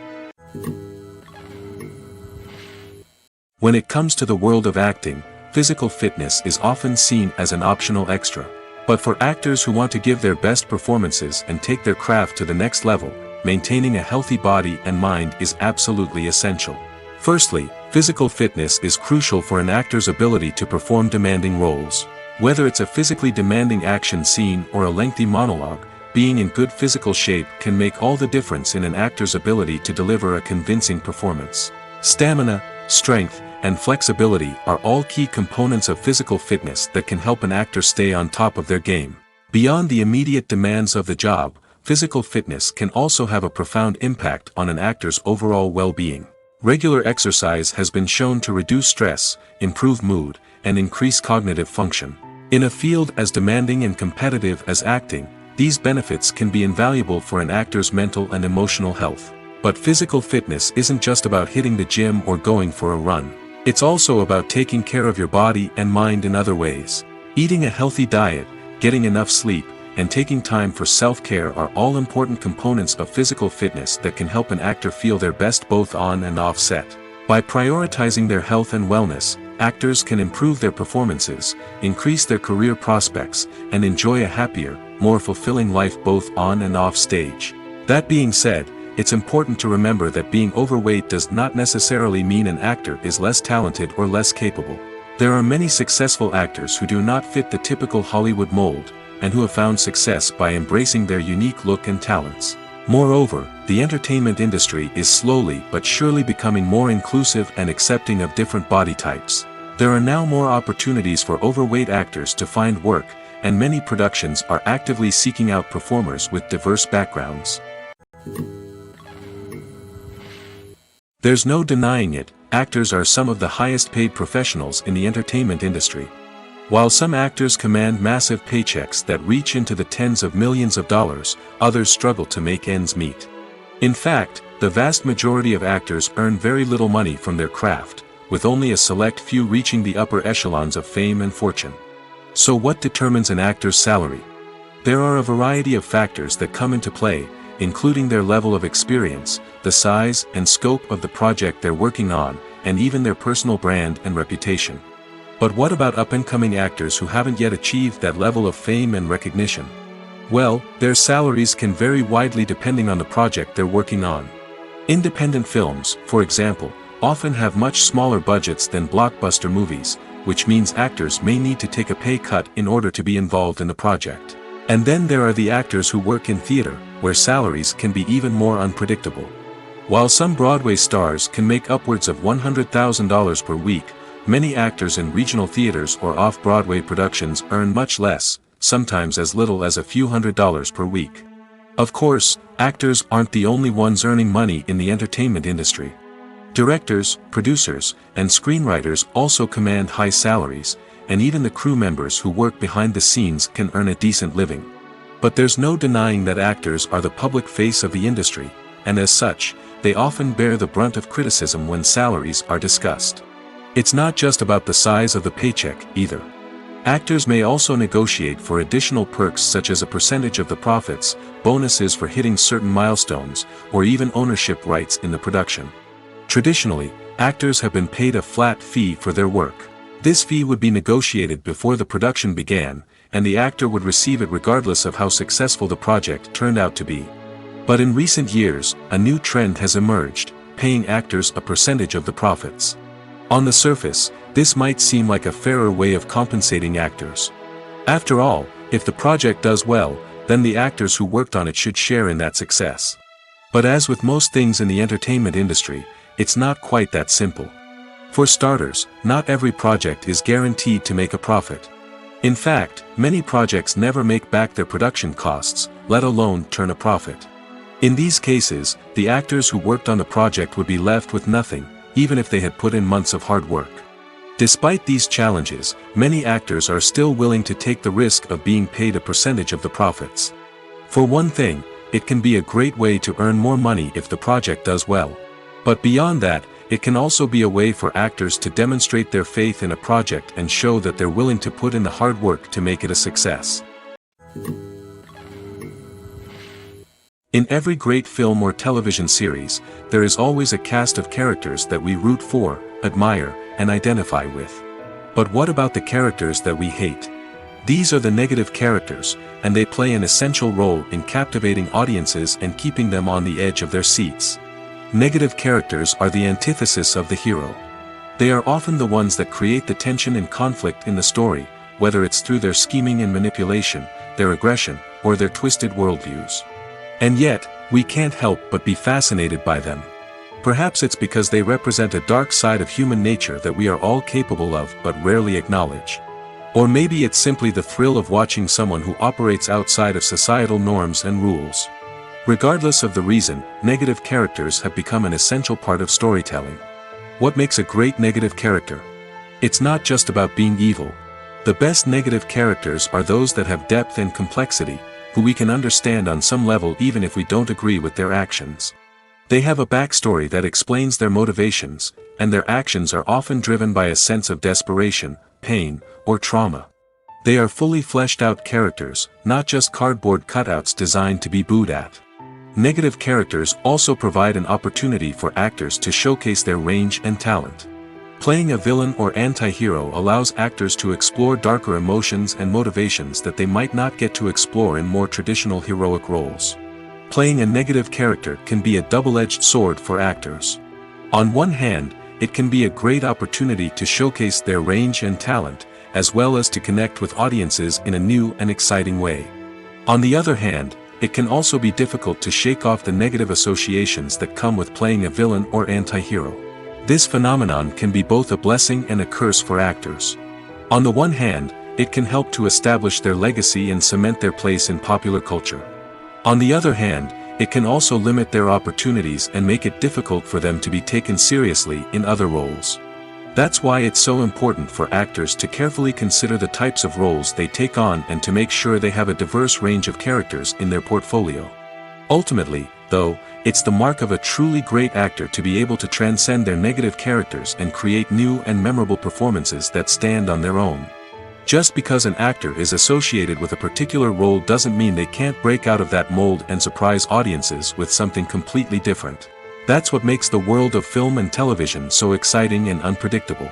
When it comes to the world of acting, physical fitness is often seen as an optional extra. But for actors who want to give their best performances and take their craft to the next level, maintaining a healthy body and mind is absolutely essential. Firstly, physical fitness is crucial for an actor's ability to perform demanding roles. Whether it's a physically demanding action scene or a lengthy monologue, being in good physical shape can make all the difference in an actor's ability to deliver a convincing performance. Stamina, strength, and flexibility are all key components of physical fitness that can help an actor stay on top of their game. Beyond the immediate demands of the job, physical fitness can also have a profound impact on an actor's overall well-being. Regular exercise has been shown to reduce stress, improve mood, and increase cognitive function. In a field as demanding and competitive as acting, these benefits can be invaluable for an actor's mental and emotional health. But physical fitness isn't just about hitting the gym or going for a run. It's also about taking care of your body and mind in other ways. Eating a healthy diet, getting enough sleep, and taking time for self-care are all important components of physical fitness that can help an actor feel their best both on and off set. By prioritizing their health and wellness, actors can improve their performances, increase their career prospects, and enjoy a happier, more fulfilling life both on and off stage. That being said, it's important to remember that being overweight does not necessarily mean an actor is less talented or less capable. There are many successful actors who do not fit the typical Hollywood mold, and who have found success by embracing their unique look and talents. Moreover, the entertainment industry is slowly but surely becoming more inclusive and accepting of different body types. There are now more opportunities for overweight actors to find work, and many productions are actively seeking out performers with diverse backgrounds. There's no denying it, actors are some of the highest paid professionals in the entertainment industry. While some actors command massive paychecks that reach into the tens of millions of dollars, others struggle to make ends meet. In fact, the vast majority of actors earn very little money from their craft, with only a select few reaching the upper echelons of fame and fortune. So what determines an actor's salary? There are a variety of factors that come into play, including their level of experience, the size and scope of the project they're working on, and even their personal brand and reputation. But what about up-and-coming actors who haven't yet achieved that level of fame and recognition? Well, their salaries can vary widely depending on the project they're working on. Independent films, for example, often have much smaller budgets than blockbuster movies, which means actors may need to take a pay cut in order to be involved in the project. And then there are the actors who work in theater, where salaries can be even more unpredictable. While some Broadway stars can make upwards of $100,000 per week, many actors in regional theaters or off-Broadway productions earn much less, sometimes as little as a few $100s per week. Of course, actors aren't the only ones earning money in the entertainment industry. Directors, producers, and screenwriters also command high salaries, and even the crew members who work behind the scenes can earn a decent living. But there's no denying that actors are the public face of the industry, and as such, they often bear the brunt of criticism when salaries are discussed. It's not just about the size of the paycheck, either. Actors may also negotiate for additional perks such as a percentage of the profits, bonuses for hitting certain milestones, or even ownership rights in the production. Traditionally, actors have been paid a flat fee for their work. This fee would be negotiated before the production began, and the actor would receive it regardless of how successful the project turned out to be. But in recent years, a new trend has emerged, paying actors a percentage of the profits. On the surface, this might seem like a fairer way of compensating actors. After all, if the project does well, then the actors who worked on it should share in that success. But as with most things in the entertainment industry, it's not quite that simple. For starters, not every project is guaranteed to make a profit. In fact, many projects never make back their production costs, let alone turn a profit. In these cases, the actors who worked on the project would be left with nothing, even if they had put in months of hard work. Despite these challenges, many actors are still willing to take the risk of being paid a percentage of the profits. For one thing, it can be a great way to earn more money if the project does well. But beyond that, it can also be a way for actors to demonstrate their faith in a project and show that they're willing to put in the hard work to make it a success. In every great film or television series, there is always a cast of characters that we root for, admire, and identify with. But what about the characters that we hate? These are the negative characters, and they play an essential role in captivating audiences and keeping them on the edge of their seats. Negative characters are the antithesis of the hero. They are often the ones that create the tension and conflict in the story, whether it's through their scheming and manipulation, their aggression, or their twisted worldviews. And yet, we can't help but be fascinated by them. Perhaps it's because they represent a dark side of human nature that we are all capable of but rarely acknowledge. Or maybe it's simply the thrill of watching someone who operates outside of societal norms and rules. Regardless of the reason, negative characters have become an essential part of storytelling. What makes a great negative character? It's not just about being evil. The best negative characters are those that have depth and complexity, who we can understand on some level even if we don't agree with their actions. They have a backstory that explains their motivations, and their actions are often driven by a sense of desperation, pain, or trauma. They are fully fleshed out characters, not just cardboard cutouts designed to be booed at. Negative characters also provide an opportunity for actors to showcase their range and talent. Playing a villain or anti-hero allows actors to explore darker emotions and motivations that they might not get to explore in more traditional heroic roles. Playing a negative character can be a double-edged sword for actors. On one hand, it can be a great opportunity to showcase their range and talent, as well as to connect with audiences in a new and exciting way. On the other hand, it can also be difficult to shake off the negative associations that come with playing a villain or anti-hero. This phenomenon can be both a blessing and a curse for actors. On the one hand, it can help to establish their legacy and cement their place in popular culture. On the other hand, it can also limit their opportunities and make it difficult for them to be taken seriously in other roles. That's why it's so important for actors to carefully consider the types of roles they take on and to make sure they have a diverse range of characters in their portfolio. Ultimately, though, it's the mark of a truly great actor to be able to transcend their negative characters and create new and memorable performances that stand on their own. Just because an actor is associated with a particular role doesn't mean they can't break out of that mold and surprise audiences with something completely different. That's what makes the world of film and television so exciting and unpredictable.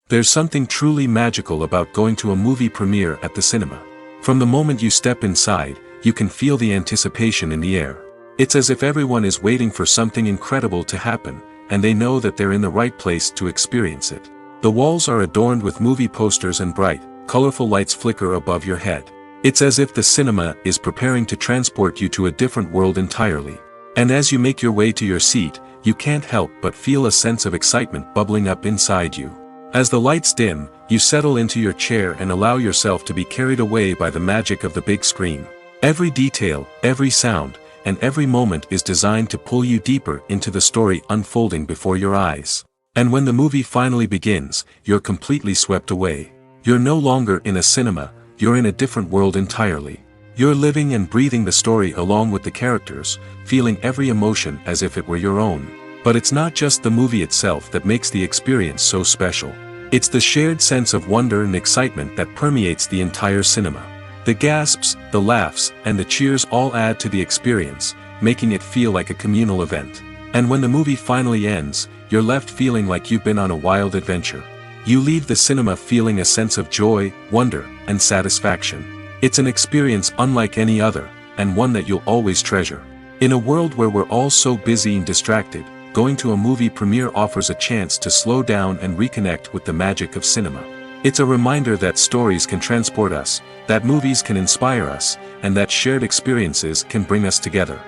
There's something truly magical about going to a movie premiere at the cinema. From the moment you step inside, you can feel the anticipation in the air. It's as if everyone is waiting for something incredible to happen, and they know that they're in the right place to experience it. The walls are adorned with movie posters and bright, colorful lights flicker above your head. It's as if the cinema is preparing to transport you to a different world entirely. And as you make your way to your seat, you can't help but feel a sense of excitement bubbling up inside you. As the lights dim, you settle into your chair and allow yourself to be carried away by the magic of the big screen. Every detail, every sound, and every moment is designed to pull you deeper into the story unfolding before your eyes. And when the movie finally begins, you're completely swept away. You're no longer in a cinema, you're in a different world entirely. You're living and breathing the story along with the characters, feeling every emotion as if it were your own. But it's not just the movie itself that makes the experience so special. It's the shared sense of wonder and excitement that permeates the entire cinema. The gasps, the laughs, and the cheers all add to the experience, making it feel like a communal event. And when the movie finally ends, you're left feeling like you've been on a wild adventure. You leave the cinema feeling a sense of joy, wonder, and satisfaction. It's an experience unlike any other, and one that you'll always treasure. In a world where we're all so busy and distracted, going to a movie premiere offers a chance to slow down and reconnect with the magic of cinema. It's a reminder that stories can transport us, that movies can inspire us, and that shared experiences can bring us together.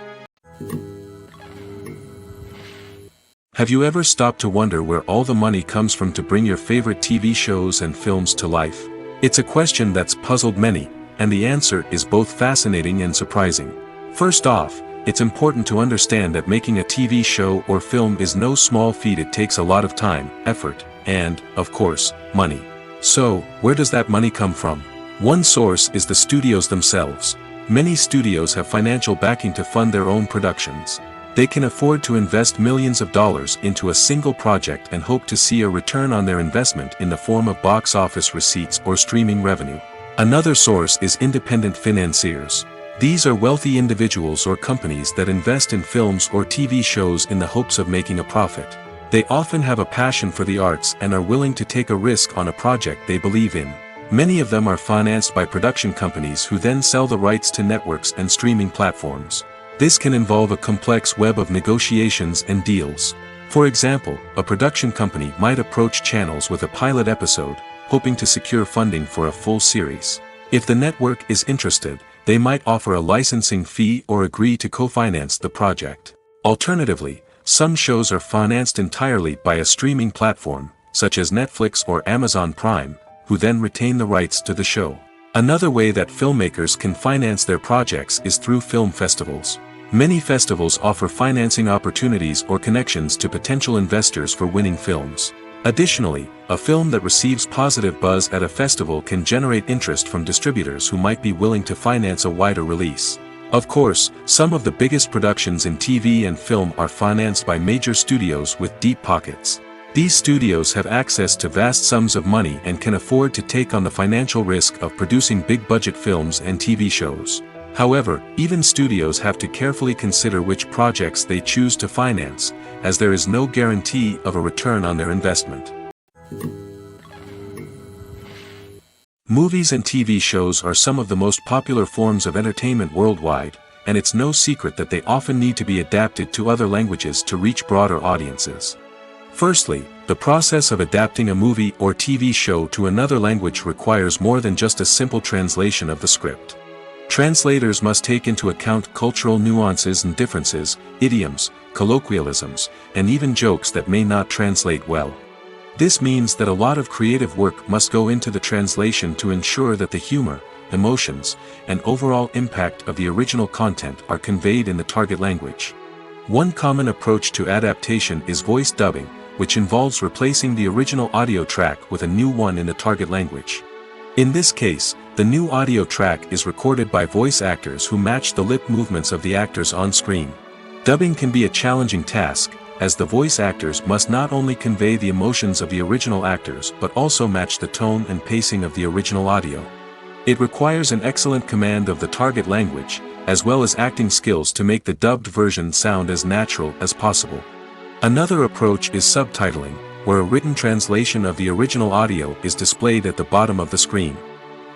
Have you ever stopped to wonder where all the money comes from to bring your favorite TV shows and films to life? It's a question that's puzzled many, and the answer is both fascinating and surprising. First off, it's important to understand that making a TV show or film is no small feat. It takes a lot of time, effort, and, of course, money. So, where does that money come from? One source is the studios themselves. Many studios have financial backing to fund their own productions. They can afford to invest millions of dollars into a single project and hope to see a return on their investment in the form of box office receipts or streaming revenue. Another source is independent financiers. These are wealthy individuals or companies that invest in films or TV shows in the hopes of making a profit. They often have a passion for the arts and are willing to take a risk on a project they believe in. Many of them are financed by production companies who then sell the rights to networks and streaming platforms. This can involve a complex web of negotiations and deals. For example, a production company might approach channels with a pilot episode, hoping to secure funding for a full series. If the network is interested, they might offer a licensing fee or agree to co-finance the project. Alternatively, some shows are financed entirely by a streaming platform, such as Netflix or Amazon Prime, who then retain the rights to the show. Another way that filmmakers can finance their projects is through film festivals. Many festivals offer financing opportunities or connections to potential investors for winning films. Additionally, a film that receives positive buzz at a festival can generate interest from distributors who might be willing to finance a wider release. Of course, some of the biggest productions in TV and film are financed by major studios with deep pockets. These studios have access to vast sums of money and can afford to take on the financial risk of producing big-budget films and TV shows. However, even studios have to carefully consider which projects they choose to finance, as there is no guarantee of a return on their investment. Movies and TV shows are some of the most popular forms of entertainment worldwide, and it's no secret that they often need to be adapted to other languages to reach broader audiences. Firstly, the process of adapting a movie or TV show to another language requires more than just a simple translation of the script. Translators must take into account cultural nuances and differences, idioms, colloquialisms, and even jokes that may not translate well. This means that a lot of creative work must go into the translation to ensure that the humor, emotions, and overall impact of the original content are conveyed in the target language. One common approach to adaptation is voice dubbing, which involves replacing the original audio track with a new one in the target language. In this case, the new audio track is recorded by voice actors who match the lip movements of the actors on screen. Dubbing can be a challenging task, as the voice actors must not only convey the emotions of the original actors but also match the tone and pacing of the original audio. It requires an excellent command of the target language, as well as acting skills to make the dubbed version sound as natural as possible. Another approach is subtitling, where a written translation of the original audio is displayed at the bottom of the screen.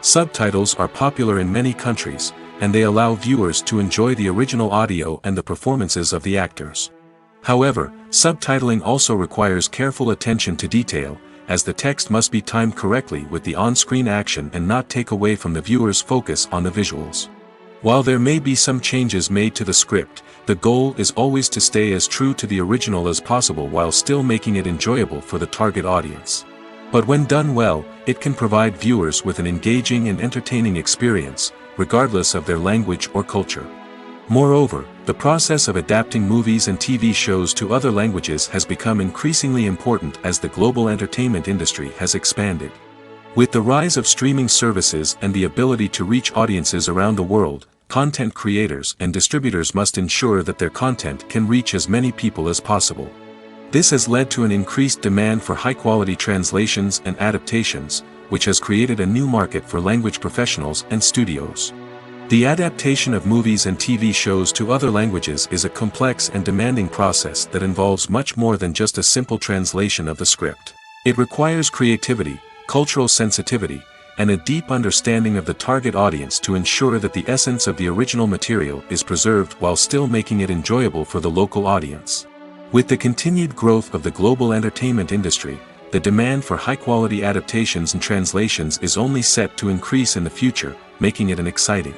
Subtitles are popular in many countries, and they allow viewers to enjoy the original audio and the performances of the actors. However, subtitling also requires careful attention to detail, as the text must be timed correctly with the on-screen action and not take away from the viewer's focus on the visuals. While there may be some changes made to the script, the goal is always to stay as true to the original as possible while still making it enjoyable for the target audience. But when done well, it can provide viewers with an engaging and entertaining experience, regardless of their language or culture. Moreover, the process of adapting movies and TV shows to other languages has become increasingly important as the global entertainment industry has expanded. With the rise of streaming services and the ability to reach audiences around the world, content creators and distributors must ensure that their content can reach as many people as possible. This has led to an increased demand for high-quality translations and adaptations, which has created a new market for language professionals and studios. The adaptation of movies and TV shows to other languages is a complex and demanding process that involves much more than just a simple translation of the script. It requires creativity, cultural sensitivity, and a deep understanding of the target audience to ensure that the essence of the original material is preserved while still making it enjoyable for the local audience. With the continued growth of the global entertainment industry, the demand for high-quality adaptations and translations is only set to increase in the future, making it an exciting.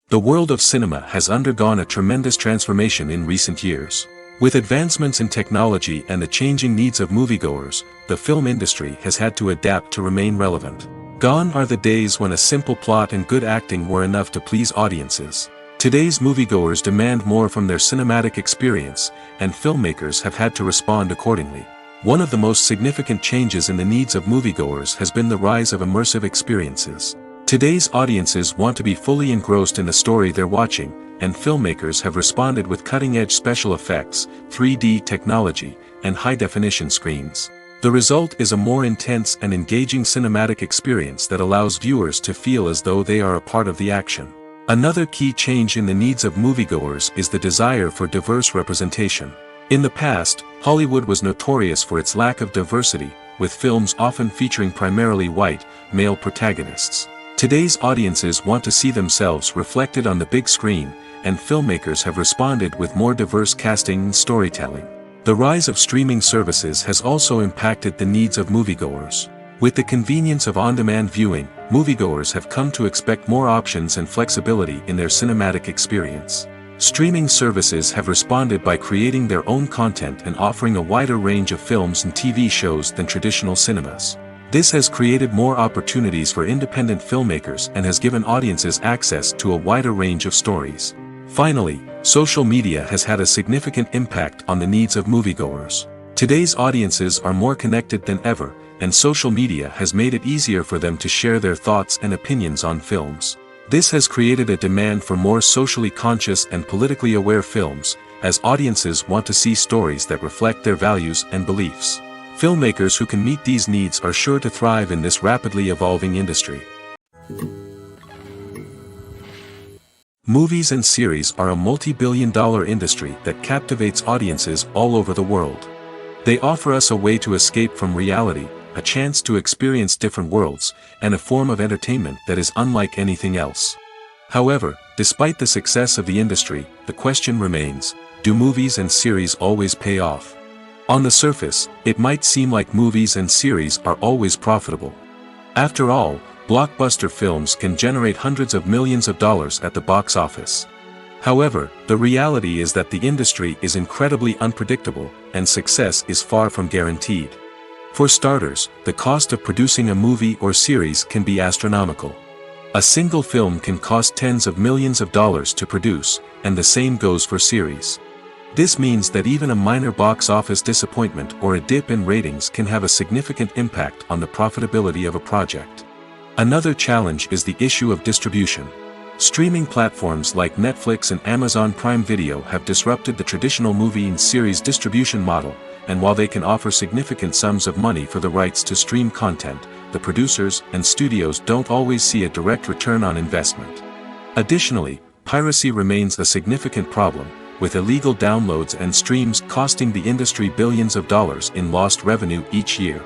The world of cinema has undergone a tremendous transformation in recent years. With advancements in technology and the changing needs of moviegoers, the film industry has had to adapt to remain relevant. Gone are the days when a simple plot and good acting were enough to please audiences. Today's moviegoers demand more from their cinematic experience, and filmmakers have had to respond accordingly. One of the most significant changes in the needs of moviegoers has been the rise of immersive experiences. Today's audiences want to be fully engrossed in the story they're watching, and filmmakers have responded with cutting-edge special effects, 3D technology, and high-definition screens. The result is a more intense and engaging cinematic experience that allows viewers to feel as though they are a part of the action. Another key change in the needs of moviegoers is the desire for diverse representation. In the past, Hollywood was notorious for its lack of diversity, with films often featuring primarily white, male protagonists. Today's audiences want to see themselves reflected on the big screen, and filmmakers have responded with more diverse casting and storytelling. The rise of streaming services has also impacted the needs of moviegoers. With the convenience of on-demand viewing, moviegoers have come to expect more options and flexibility in their cinematic experience. Streaming services have responded by creating their own content and offering a wider range of films and TV shows than traditional cinemas. This has created more opportunities for independent filmmakers and has given audiences access to a wider range of stories. Finally, social media has had a significant impact on the needs of moviegoers. Today's audiences are more connected than ever, and social media has made it easier for them to share their thoughts and opinions on films. This has created a demand for more socially conscious and politically aware films, as audiences want to see stories that reflect their values and beliefs. Filmmakers who can meet these needs are sure to thrive in this rapidly evolving industry. Movies and series are a multi-billion-dollar industry that captivates audiences all over the world. They offer us a way to escape from reality, a chance to experience different worlds, and a form of entertainment that is unlike anything else. However, despite the success of the industry, the question remains, do movies and series always pay off? On the surface, it might seem like movies and series are always profitable. After all, blockbuster films can generate hundreds of millions of dollars at the box office. However, the reality is that the industry is incredibly unpredictable, and success is far from guaranteed. For starters, the cost of producing a movie or series can be astronomical. A single film can cost tens of millions of dollars to produce, and the same goes for series. This means that even a minor box office disappointment or a dip in ratings can have a significant impact on the profitability of a project. Another challenge is the issue of distribution. Streaming platforms like Netflix and Amazon Prime Video have disrupted the traditional movie and series distribution model, and while they can offer significant sums of money for the rights to stream content, the producers and studios don't always see a direct return on investment. Additionally, piracy remains a significant problem, with illegal downloads and streams costing the industry billions of dollars in lost revenue each year.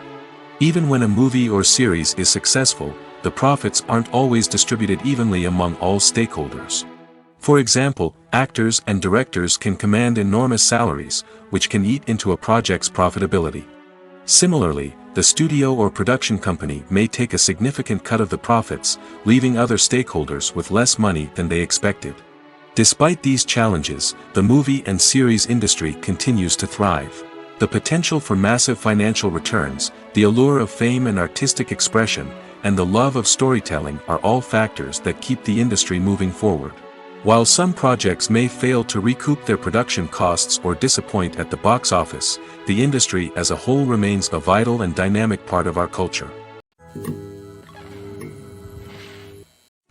Even when a movie or series is successful, the profits aren't always distributed evenly among all stakeholders. For example, actors and directors can command enormous salaries, which can eat into a project's profitability. Similarly, the studio or production company may take a significant cut of the profits, leaving other stakeholders with less money than they expected. Despite these challenges, the movie and series industry continues to thrive. The potential for massive financial returns, the allure of fame and artistic expression, and the love of storytelling are all factors that keep the industry moving forward. While some projects may fail to recoup their production costs or disappoint at the box office, the industry as a whole remains a vital and dynamic part of our culture.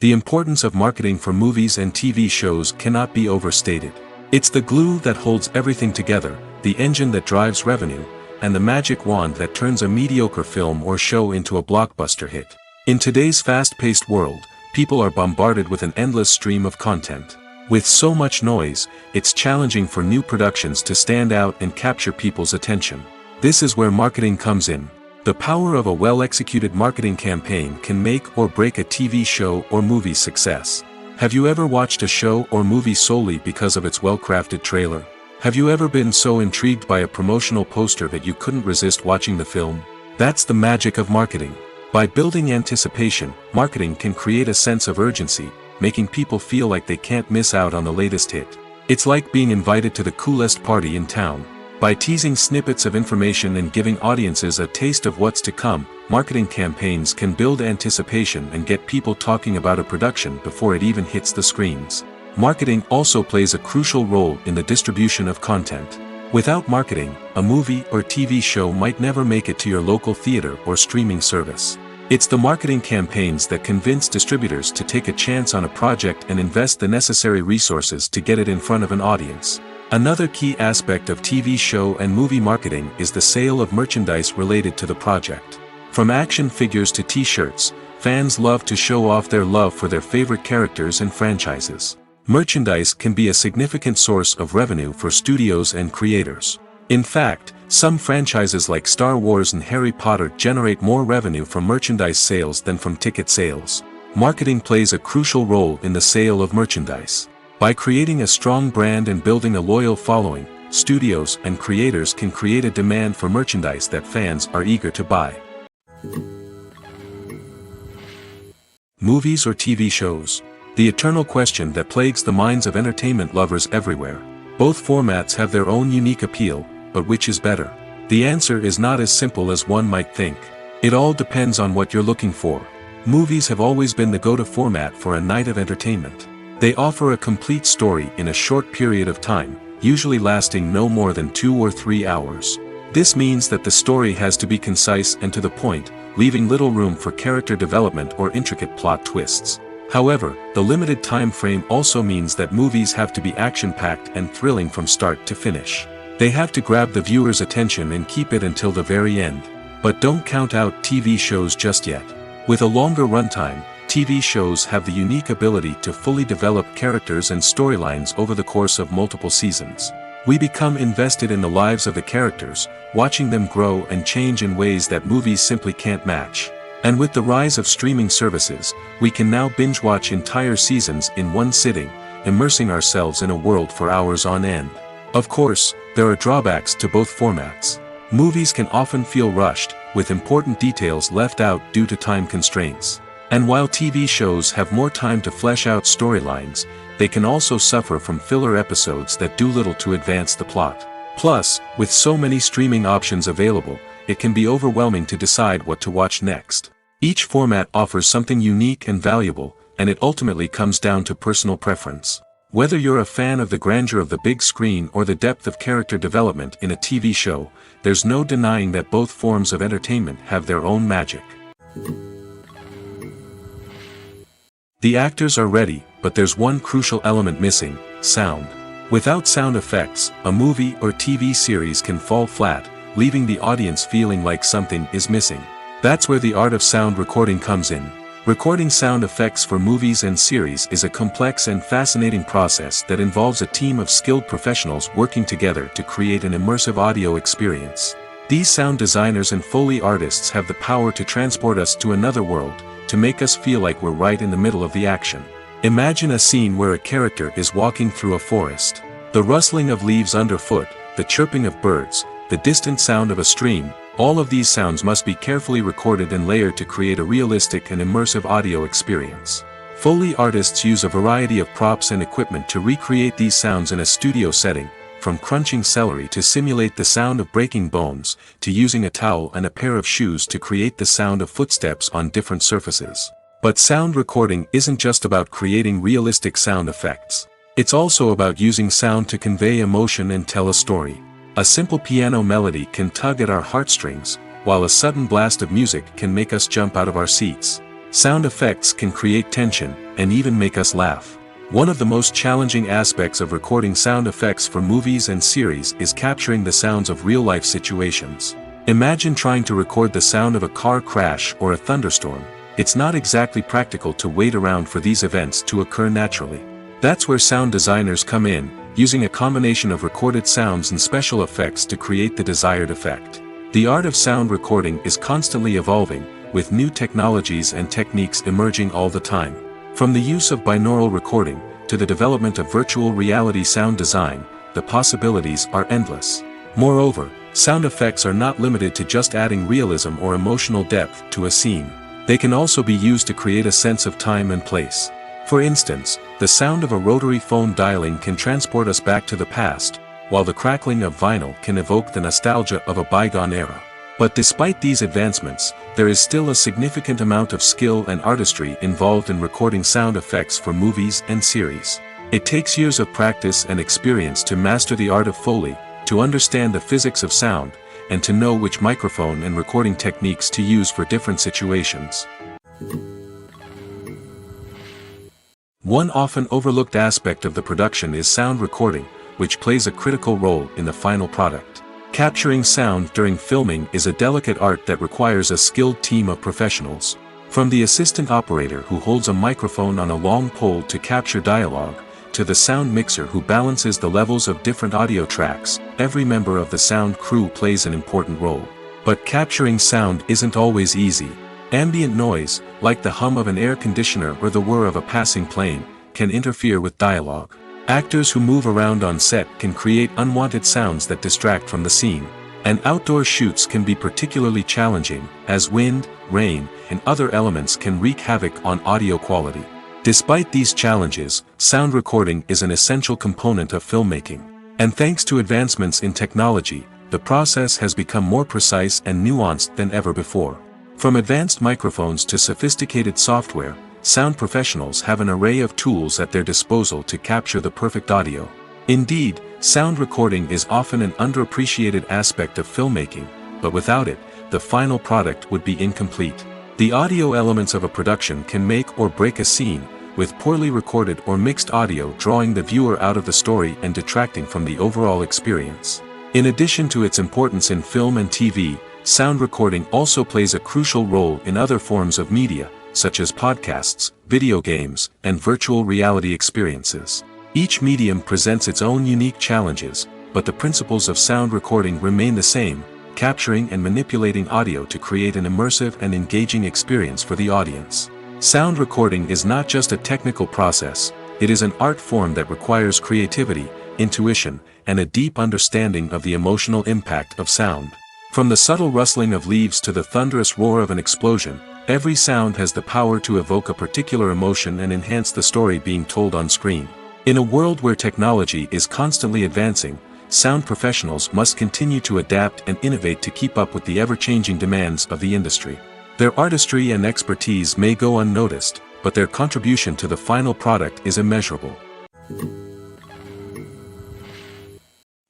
The importance of marketing for movies and TV shows cannot be overstated. It's the glue that holds everything together, the engine that drives revenue, and the magic wand that turns a mediocre film or show into a blockbuster hit. In today's fast-paced world, people are bombarded with an endless stream of content. With so much noise, it's challenging for new productions to stand out and capture people's attention. This is where marketing comes in. The power of a well-executed marketing campaign can make or break a TV show or movie's success. Have you ever watched a show or movie solely because of its well-crafted trailer? Have you ever been so intrigued by a promotional poster that you couldn't resist watching the film? That's the magic of marketing. By building anticipation, marketing can create a sense of urgency, making people feel like they can't miss out on the latest hit. It's like being invited to the coolest party in town. By teasing snippets of information and giving audiences a taste of what's to come, marketing campaigns can build anticipation and get people talking about a production before it even hits the screens. Marketing also plays a crucial role in the distribution of content. Without marketing, a movie or TV show might never make it to your local theater or streaming service. It's the marketing campaigns that convince distributors to take a chance on a project and invest the necessary resources to get it in front of an audience. Another key aspect of TV show and movie marketing is the sale of merchandise related to the project. From action figures to t-shirts, fans love to show off their love for their favorite characters and franchises. Merchandise can be a significant source of revenue for studios and creators. In fact, some franchises like Star Wars and Harry Potter generate more revenue from merchandise sales than from ticket sales. Marketing plays a crucial role in the sale of merchandise. By creating a strong brand and building a loyal following, studios and creators can create a demand for merchandise that fans are eager to buy. Movies or TV shows? The eternal question that plagues the minds of entertainment lovers everywhere. Both formats have their own unique appeal, but which is better? The answer is not as simple as one might think. It all depends on what you're looking for. Movies have always been the go-to format for a night of entertainment. They offer a complete story in a short period of time, usually lasting no more than 2 or 3 hours. This means that the story has to be concise and to the point, leaving little room for character development or intricate plot twists. However, the limited time frame also means that movies have to be action-packed and thrilling from start to finish. They have to grab the viewer's attention and keep it until the very end. But don't count out TV shows just yet. With a longer runtime, TV shows have the unique ability to fully develop characters and storylines over the course of multiple seasons. We become invested in the lives of the characters, watching them grow and change in ways that movies simply can't match. And with the rise of streaming services, we can now binge-watch entire seasons in one sitting, immersing ourselves in a world for hours on end. Of course, there are drawbacks to both formats. Movies can often feel rushed, with important details left out due to time constraints. And while TV shows have more time to flesh out storylines, they can also suffer from filler episodes that do little to advance the plot. Plus, with so many streaming options available, it can be overwhelming to decide what to watch next. Each format offers something unique and valuable, and it ultimately comes down to personal preference. Whether you're a fan of the grandeur of the big screen or the depth of character development in a TV show, there's no denying that both forms of entertainment have their own magic. The actors are ready, but there's one crucial element missing: sound. Without sound effects, a movie or TV series can fall flat, leaving the audience feeling like something is missing. That's where the art of sound recording comes in. Recording sound effects for movies and series is a complex and fascinating process that involves a team of skilled professionals working together to create an immersive audio experience. These sound designers and Foley artists have the power to transport us to another world, to make us feel like we're right in the middle of the action. Imagine a scene where a character is walking through a forest. The rustling of leaves underfoot, the chirping of birds, the distant sound of a stream, all of these sounds must be carefully recorded and layered to create a realistic and immersive audio experience. Foley artists use a variety of props and equipment to recreate these sounds in a studio setting, from crunching celery to simulate the sound of breaking bones, to using a towel and a pair of shoes to create the sound of footsteps on different surfaces. But sound recording isn't just about creating realistic sound effects. It's also about using sound to convey emotion and tell a story. A simple piano melody can tug at our heartstrings, while a sudden blast of music can make us jump out of our seats. Sound effects can create tension, and even make us laugh. One of the most challenging aspects of recording sound effects for movies and series is capturing the sounds of real-life situations. Imagine trying to record the sound of a car crash or a thunderstorm. It's not exactly practical to wait around for these events to occur naturally. That's where sound designers come in, using a combination of recorded sounds and special effects to create the desired effect. The art of sound recording is constantly evolving, with new technologies and techniques emerging all the time. From the use of binaural recording, to the development of virtual reality sound design, the possibilities are endless. Moreover, sound effects are not limited to just adding realism or emotional depth to a scene. They can also be used to create a sense of time and place. For instance, the sound of a rotary phone dialing can transport us back to the past, while the crackling of vinyl can evoke the nostalgia of a bygone era. But despite these advancements, there is still a significant amount of skill and artistry involved in recording sound effects for movies and series. It takes years of practice and experience to master the art of Foley, to understand the physics of sound, and to know which microphone and recording techniques to use for different situations. One often overlooked aspect of the production is sound recording, which plays a critical role in the final product. Capturing sound during filming is a delicate art that requires a skilled team of professionals. From the assistant operator who holds a microphone on a long pole to capture dialogue, to the sound mixer who balances the levels of different audio tracks, every member of the sound crew plays an important role. But capturing sound isn't always easy. Ambient noise, like the hum of an air conditioner or the whir of a passing plane, can interfere with dialogue. Actors who move around on set can create unwanted sounds that distract from the scene. And outdoor shoots can be particularly challenging, as wind, rain, and other elements can wreak havoc on audio quality. Despite these challenges, sound recording is an essential component of filmmaking. And thanks to advancements in technology, the process has become more precise and nuanced than ever before. From advanced microphones to sophisticated software, sound professionals have an array of tools at their disposal to capture the perfect audio. Indeed, sound recording is often an underappreciated aspect of filmmaking, but without it, the final product would be incomplete. The audio elements of a production can make or break a scene, with poorly recorded or mixed audio drawing the viewer out of the story and detracting from the overall experience. In addition to its importance in film and TV, sound recording also plays a crucial role in other forms of media, such as podcasts, video games, and virtual reality experiences. Each medium presents its own unique challenges, but the principles of sound recording remain the same, capturing and manipulating audio to create an immersive and engaging experience for the audience. Sound recording is not just a technical process, it is an art form that requires creativity, intuition, and a deep understanding of the emotional impact of sound. From the subtle rustling of leaves to the thunderous roar of an explosion, every sound has the power to evoke a particular emotion and enhance the story being told on screen. In a world where technology is constantly advancing, sound professionals must continue to adapt and innovate to keep up with the ever-changing demands of the industry. Their artistry and expertise may go unnoticed, but their contribution to the final product is immeasurable.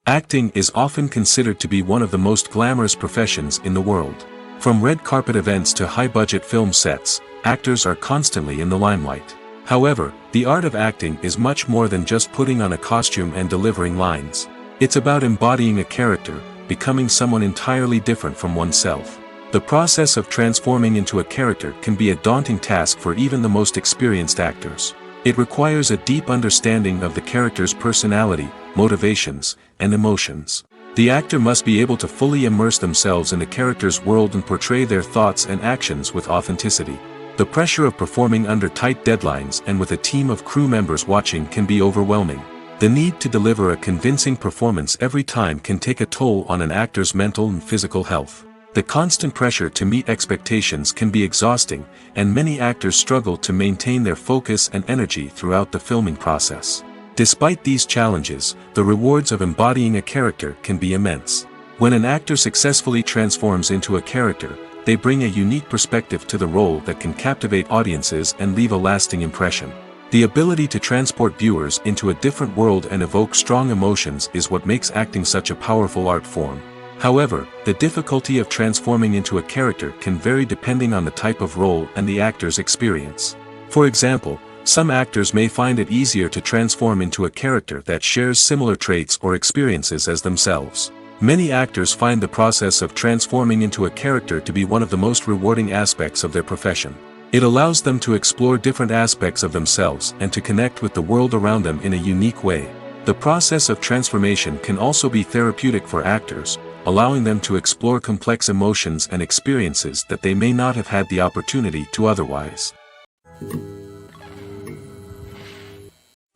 Acting is often considered to be one of the most glamorous professions in the world. From red carpet events to high-budget film sets, actors are constantly in the limelight. However, the art of acting is much more than just putting on a costume and delivering lines. It's about embodying a character, becoming someone entirely different from oneself. The process of transforming into a character can be a daunting task for even the most experienced actors. It requires a deep understanding of the character's personality, motivations, and emotions. The actor must be able to fully immerse themselves in the character's world and portray their thoughts and actions with authenticity. The pressure of performing under tight deadlines and with a team of crew members watching can be overwhelming. The need to deliver a convincing performance every time can take a toll on an actor's mental and physical health. The constant pressure to meet expectations can be exhausting, and many actors struggle to maintain their focus and energy throughout the filming process. Despite these challenges, the rewards of embodying a character can be immense. When an actor successfully transforms into a character, they bring a unique perspective to the role that can captivate audiences and leave a lasting impression. The ability to transport viewers into a different world and evoke strong emotions is what makes acting such a powerful art form. However, the difficulty of transforming into a character can vary depending on the type of role and the actor's experience. For example, some actors may find it easier to transform into a character that shares similar traits or experiences as themselves. Many actors find the process of transforming into a character to be one of the most rewarding aspects of their profession. It allows them to explore different aspects of themselves and to connect with the world around them in a unique way. The process of transformation can also be therapeutic for actors, allowing them to explore complex emotions and experiences that they may not have had the opportunity to otherwise.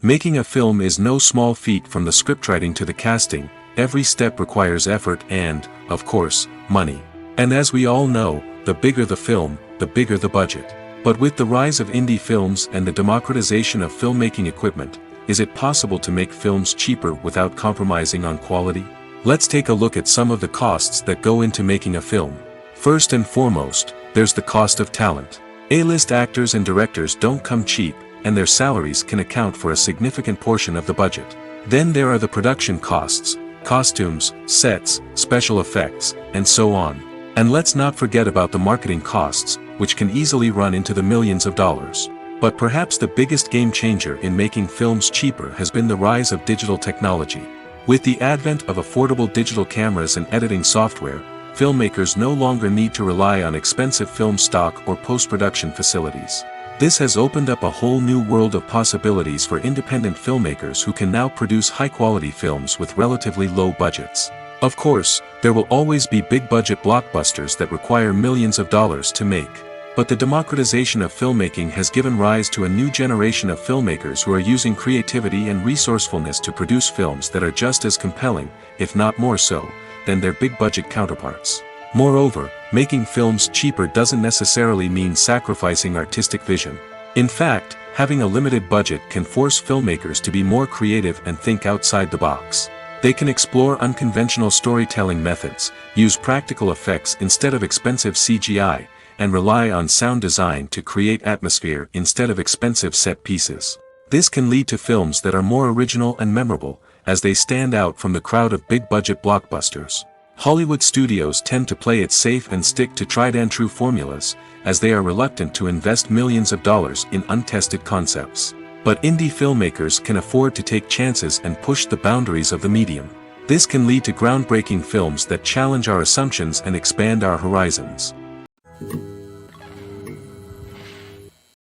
Making a film is no small feat. From the scriptwriting to the casting, every step requires effort and, of course, money. And as we all know, the bigger the film, the bigger the budget. But with the rise of indie films and the democratization of filmmaking equipment, is it possible to make films cheaper without compromising on quality? Let's take a look at some of the costs that go into making a film. First and foremost, there's the cost of talent. A-list actors and directors don't come cheap, and their salaries can account for a significant portion of the budget. Then there are the production costs, costumes, sets, special effects, and so on. And let's not forget about the marketing costs, which can easily run into the millions of dollars. But perhaps the biggest game changer in making films cheaper has been the rise of digital technology. With the advent of affordable digital cameras and editing software, filmmakers no longer need to rely on expensive film stock or post-production facilities. This has opened up a whole new world of possibilities for independent filmmakers who can now produce high-quality films with relatively low budgets. Of course, there will always be big-budget blockbusters that require millions of dollars to make. But the democratization of filmmaking has given rise to a new generation of filmmakers who are using creativity and resourcefulness to produce films that are just as compelling, if not more so, than their big-budget counterparts. Moreover, making films cheaper doesn't necessarily mean sacrificing artistic vision. In fact, having a limited budget can force filmmakers to be more creative and think outside the box. They can explore unconventional storytelling methods, use practical effects instead of expensive CGI, and rely on sound design to create atmosphere instead of expensive set pieces. This can lead to films that are more original and memorable, as they stand out from the crowd of big-budget blockbusters. Hollywood studios tend to play it safe and stick to tried-and-true formulas, as they are reluctant to invest millions of dollars in untested concepts. But indie filmmakers can afford to take chances and push the boundaries of the medium. This can lead to groundbreaking films that challenge our assumptions and expand our horizons.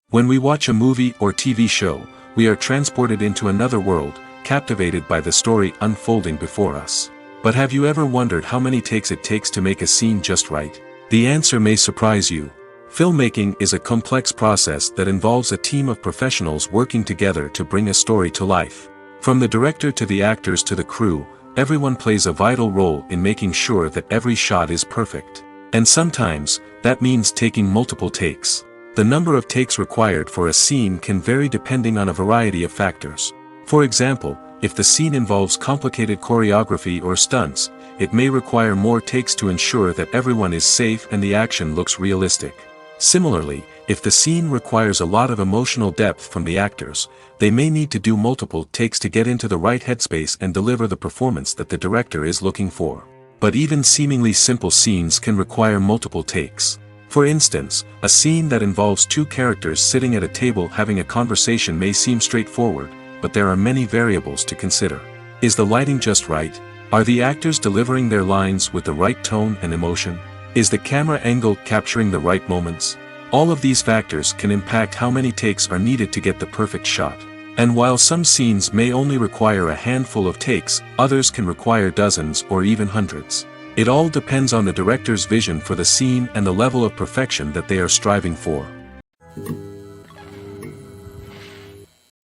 When we watch a movie or TV show, we are transported into another world, captivated by the story unfolding before us. But have you ever wondered how many takes it takes to make a scene just right? The answer may surprise you. Filmmaking is a complex process that involves a team of professionals working together to bring a story to life. From the director to the actors to the crew, everyone plays a vital role in making sure that every shot is perfect. And sometimes, that means taking multiple takes. The number of takes required for a scene can vary depending on a variety of factors. For example, if the scene involves complicated choreography or stunts, it may require more takes to ensure that everyone is safe and the action looks realistic. Similarly, if the scene requires a lot of emotional depth from the actors, they may need to do multiple takes to get into the right headspace and deliver the performance that the director is looking for. But even seemingly simple scenes can require multiple takes. For instance, a scene that involves two characters sitting at a table having a conversation may seem straightforward, but there are many variables to consider. Is the lighting just right? Are the actors delivering their lines with the right tone and emotion? Is the camera angle capturing the right moments? All of these factors can impact how many takes are needed to get the perfect shot. And while some scenes may only require a handful of takes, others can require dozens or even hundreds. It all depends on the director's vision for the scene and the level of perfection that they are striving for.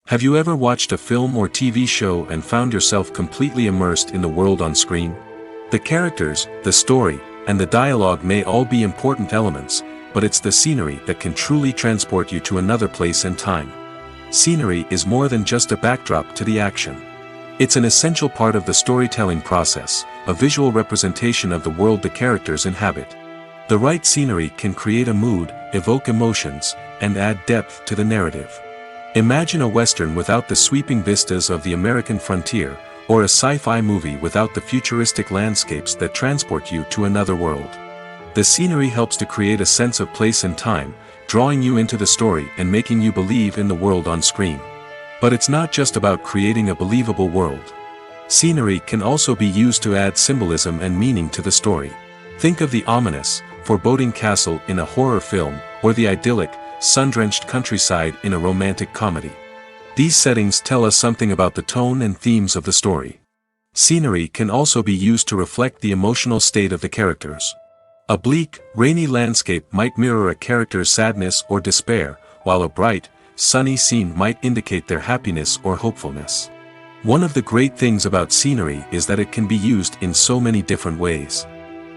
Have you ever watched a film or TV show and found yourself completely immersed in the world on screen? The characters, the story, and the dialogue may all be important elements, but it's the scenery that can truly transport you to another place and time. Scenery is more than just a backdrop to the action. It's an essential part of the storytelling process, a visual representation of the world the characters inhabit. The right scenery can create a mood, evoke emotions, and add depth to the narrative. Imagine a Western without the sweeping vistas of the American frontier, or a sci-fi movie without the futuristic landscapes that transport you to another world. The scenery helps to create a sense of place and time, drawing you into the story and making you believe in the world on screen. But it's not just about creating a believable world. Scenery can also be used to add symbolism and meaning to the story. Think of the ominous, foreboding castle in a horror film, or the idyllic, sun-drenched countryside in a romantic comedy. These settings tell us something about the tone and themes of the story. Scenery can also be used to reflect the emotional state of the characters. A bleak, rainy landscape might mirror a character's sadness or despair, while a bright, sunny scene might indicate their happiness or hopefulness. One of the great things about scenery is that it can be used in so many different ways.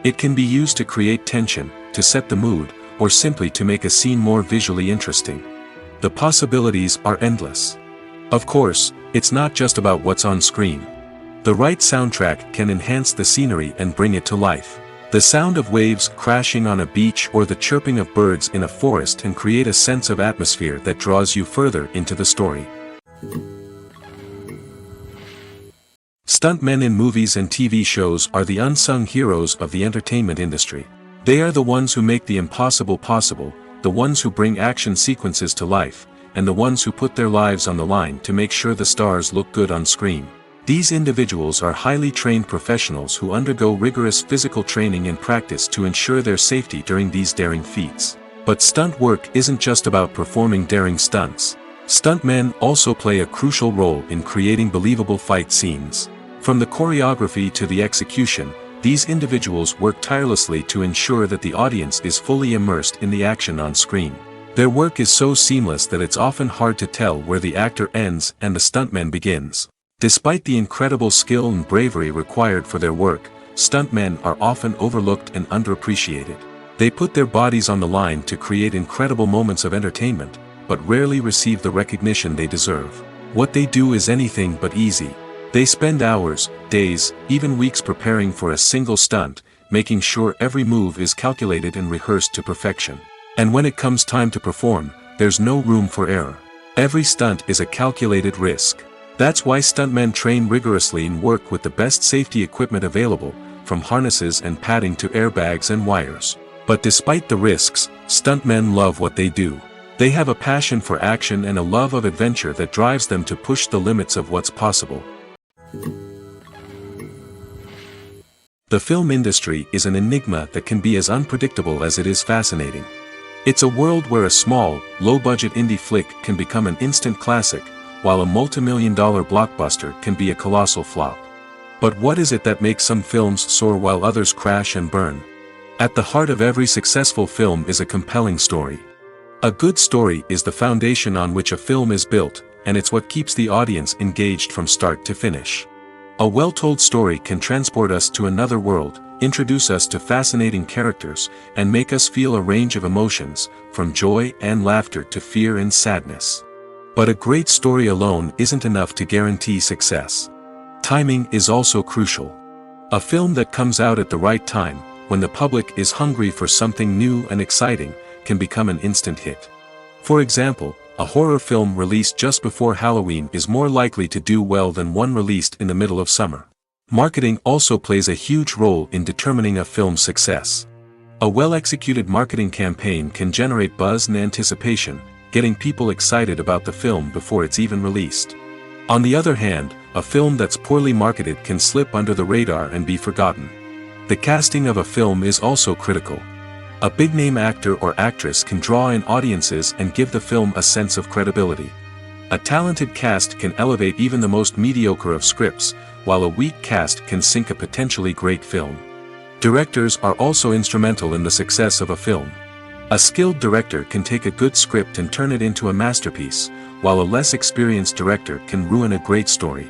It can be used to create tension, to set the mood, or simply to make a scene more visually interesting. The possibilities are endless. Of course, it's not just about what's on screen. The right soundtrack can enhance the scenery and bring it to life. The sound of waves crashing on a beach or the chirping of birds in a forest can create a sense of atmosphere that draws you further into the story. Stuntmen in movies and TV shows are the unsung heroes of the entertainment industry. They are the ones who make the impossible possible, the ones who bring action sequences to life, and the ones who put their lives on the line to make sure the stars look good on screen. These individuals are highly trained professionals who undergo rigorous physical training and practice to ensure their safety during these daring feats. But stunt work isn't just about performing daring stunts. Stuntmen also play a crucial role in creating believable fight scenes. From the choreography to the execution, these individuals work tirelessly to ensure that the audience is fully immersed in the action on screen. Their work is so seamless that it's often hard to tell where the actor ends and the stuntman begins. Despite the incredible skill and bravery required for their work, stuntmen are often overlooked and underappreciated. They put their bodies on the line to create incredible moments of entertainment, but rarely receive the recognition they deserve. What they do is anything but easy. They spend hours, days, even weeks preparing for a single stunt, making sure every move is calculated and rehearsed to perfection. And when it comes time to perform, there's no room for error. Every stunt is a calculated risk. That's why stuntmen train rigorously and work with the best safety equipment available, from harnesses and padding to airbags and wires. But despite the risks, stuntmen love what they do. They have a passion for action and a love of adventure that drives them to push the limits of what's possible. The film industry is an enigma that can be as unpredictable as it is fascinating. It's a world where a small, low-budget indie flick can become an instant classic, while a multi-million-dollar blockbuster can be a colossal flop. But what is it that makes some films soar while others crash and burn? At the heart of every successful film is a compelling story. A good story is the foundation on which a film is built, and it's what keeps the audience engaged from start to finish. A well-told story can transport us to another world, introduce us to fascinating characters, and make us feel a range of emotions, from joy and laughter to fear and sadness. But a great story alone isn't enough to guarantee success. Timing is also crucial. A film that comes out at the right time, when the public is hungry for something new and exciting, can become an instant hit. For example, a horror film released just before Halloween is more likely to do well than one released in the middle of summer. Marketing also plays a huge role in determining a film's success. A well-executed marketing campaign can generate buzz and anticipation, getting people excited about the film before it's even released. On the other hand, a film that's poorly marketed can slip under the radar and be forgotten. The casting of a film is also critical. A big-name actor or actress can draw in audiences and give the film a sense of credibility. A talented cast can elevate even the most mediocre of scripts, while a weak cast can sink a potentially great film. Directors are also instrumental in the success of a film. A skilled director can take a good script and turn it into a masterpiece, while a less experienced director can ruin a great story.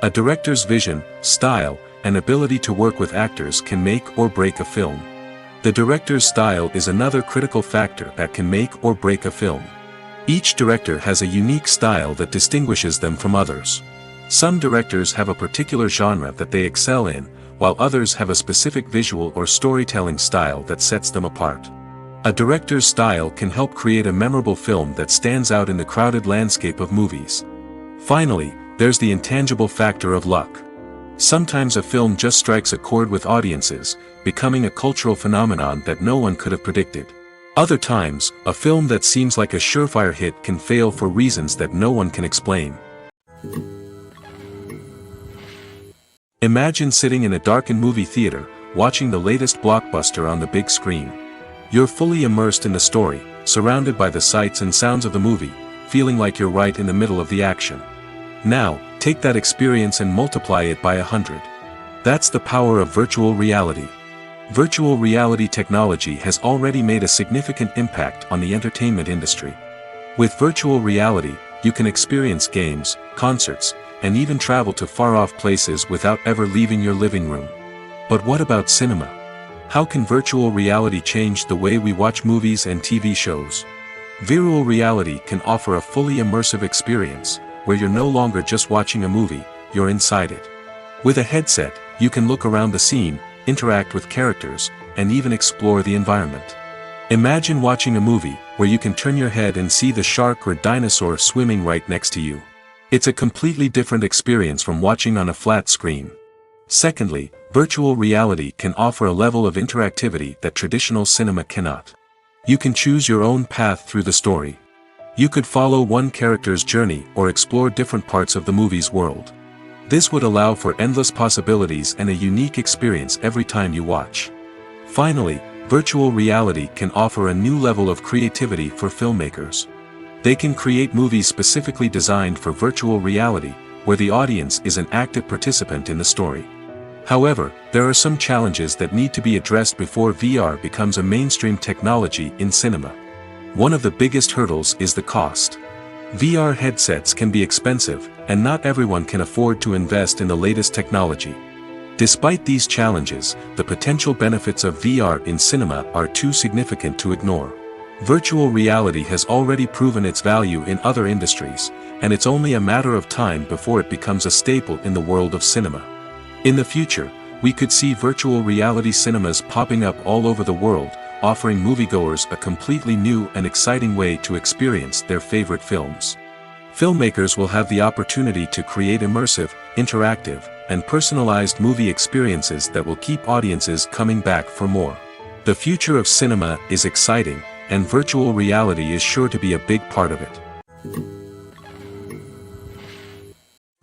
A director's vision, style, and ability to work with actors can make or break a film. The director's style is another critical factor that can make or break a film. Each director has a unique style that distinguishes them from others. Some directors have a particular genre that they excel in, while others have a specific visual or storytelling style that sets them apart. A director's style can help create a memorable film that stands out in the crowded landscape of movies. Finally, there's the intangible factor of luck. Sometimes a film just strikes a chord with audiences, becoming a cultural phenomenon that no one could have predicted. Other times, a film that seems like a surefire hit can fail for reasons that no one can explain. Imagine sitting in a darkened movie theater, watching the latest blockbuster on the big screen. You're fully immersed in the story, surrounded by the sights and sounds of the movie, feeling like you're right in the middle of the action. Now, take that experience and multiply it by 100. That's the power of virtual reality. Virtual reality technology has already made a significant impact on the entertainment industry. With virtual reality, you can experience games, concerts, and even travel to far-off places without ever leaving your living room. But what about cinema? How can virtual reality change the way we watch movies and TV shows? Virtual reality can offer a fully immersive experience, where you're no longer just watching a movie, you're inside it. With a headset, you can look around the scene, interact with characters, and even explore the environment. Imagine watching a movie, where you can turn your head and see the shark or dinosaur swimming right next to you. It's a completely different experience from watching on a flat screen. Secondly, virtual reality can offer a level of interactivity that traditional cinema cannot. You can choose your own path through the story. You could follow one character's journey or explore different parts of the movie's world. This would allow for endless possibilities and a unique experience every time you watch. Finally, virtual reality can offer a new level of creativity for filmmakers. They can create movies specifically designed for virtual reality, where the audience is an active participant in the story. However, there are some challenges that need to be addressed before VR becomes a mainstream technology in cinema. One of the biggest hurdles is the cost. VR headsets can be expensive, and not everyone can afford to invest in the latest technology. Despite these challenges, the potential benefits of VR in cinema are too significant to ignore. Virtual reality has already proven its value in other industries, and it's only a matter of time before it becomes a staple in the world of cinema. In the future, we could see virtual reality cinemas popping up all over the world, offering moviegoers a completely new and exciting way to experience their favorite films. Filmmakers will have the opportunity to create immersive, interactive, and personalized movie experiences that will keep audiences coming back for more. The future of cinema is exciting, and virtual reality is sure to be a big part of it.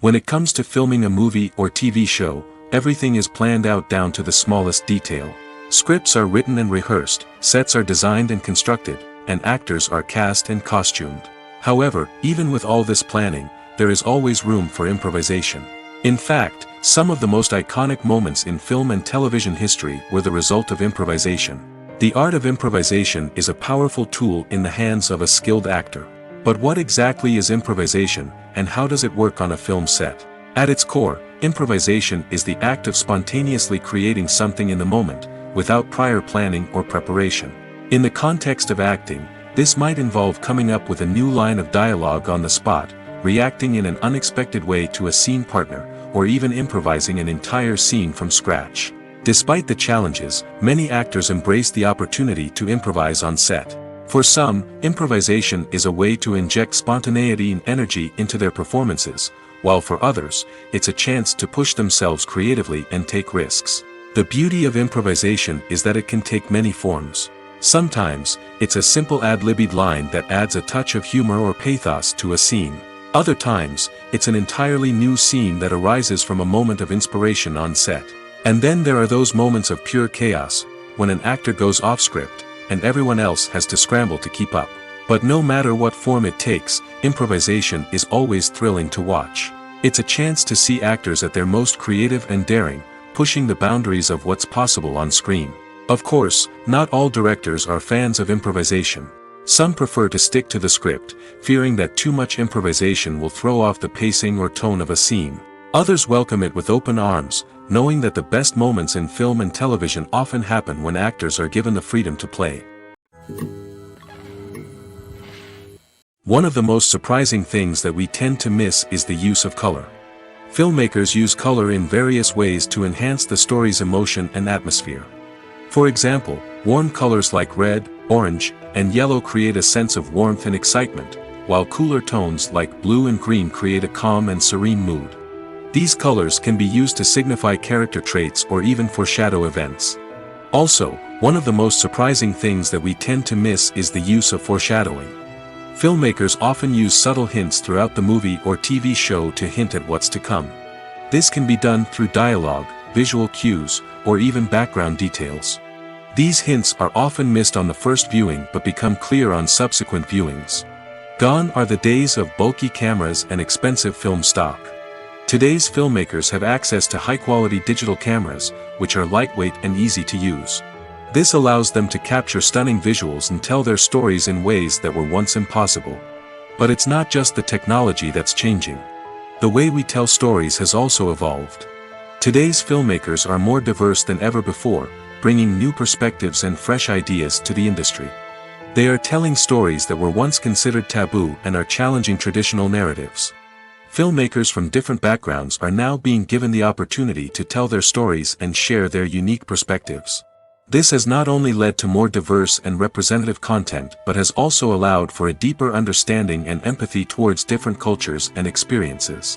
When it comes to filming a movie or TV show, everything is planned out down to the smallest detail. Scripts are written and rehearsed, sets are designed and constructed, and actors are cast and costumed. However, even with all this planning, there is always room for improvisation. In fact, some of the most iconic moments in film and television history were the result of improvisation. The art of improvisation is a powerful tool in the hands of a skilled actor. But what exactly is improvisation, and how does it work on a film set? At its core, improvisation is the act of spontaneously creating something in the moment, without prior planning or preparation. In the context of acting, this might involve coming up with a new line of dialogue on the spot, reacting in an unexpected way to a scene partner, or even improvising an entire scene from scratch. Despite the challenges, many actors embrace the opportunity to improvise on set. For some, improvisation is a way to inject spontaneity and energy into their performances, while for others, it's a chance to push themselves creatively and take risks. The beauty of improvisation is that it can take many forms. Sometimes, it's a simple ad-libbed line that adds a touch of humor or pathos to a scene. Other times, it's an entirely new scene that arises from a moment of inspiration on set. And then there are those moments of pure chaos, when an actor goes off script, and everyone else has to scramble to keep up. But no matter what form it takes, improvisation is always thrilling to watch. It's a chance to see actors at their most creative and daring, pushing the boundaries of what's possible on screen. Of course, not all directors are fans of improvisation. Some prefer to stick to the script, fearing that too much improvisation will throw off the pacing or tone of a scene. Others welcome it with open arms, knowing that the best moments in film and television often happen when actors are given the freedom to play. One of the most surprising things that we tend to miss is the use of color. Filmmakers use color in various ways to enhance the story's emotion and atmosphere. For example, warm colors like red, orange, and yellow create a sense of warmth and excitement, while cooler tones like blue and green create a calm and serene mood. These colors can be used to signify character traits or even foreshadow events. Also, one of the most surprising things that we tend to miss is the use of foreshadowing. Filmmakers often use subtle hints throughout the movie or TV show to hint at what's to come. This can be done through dialogue, visual cues, or even background details. These hints are often missed on the first viewing but become clear on subsequent viewings. Gone are the days of bulky cameras and expensive film stock. Today's filmmakers have access to high-quality digital cameras, which are lightweight and easy to use. This allows them to capture stunning visuals and tell their stories in ways that were once impossible. But it's not just the technology that's changing. The way we tell stories has also evolved. Today's filmmakers are more diverse than ever before, bringing new perspectives and fresh ideas to the industry. They are telling stories that were once considered taboo and are challenging traditional narratives. Filmmakers from different backgrounds are now being given the opportunity to tell their stories and share their unique perspectives. This has not only led to more diverse and representative content but has also allowed for a deeper understanding and empathy towards different cultures and experiences.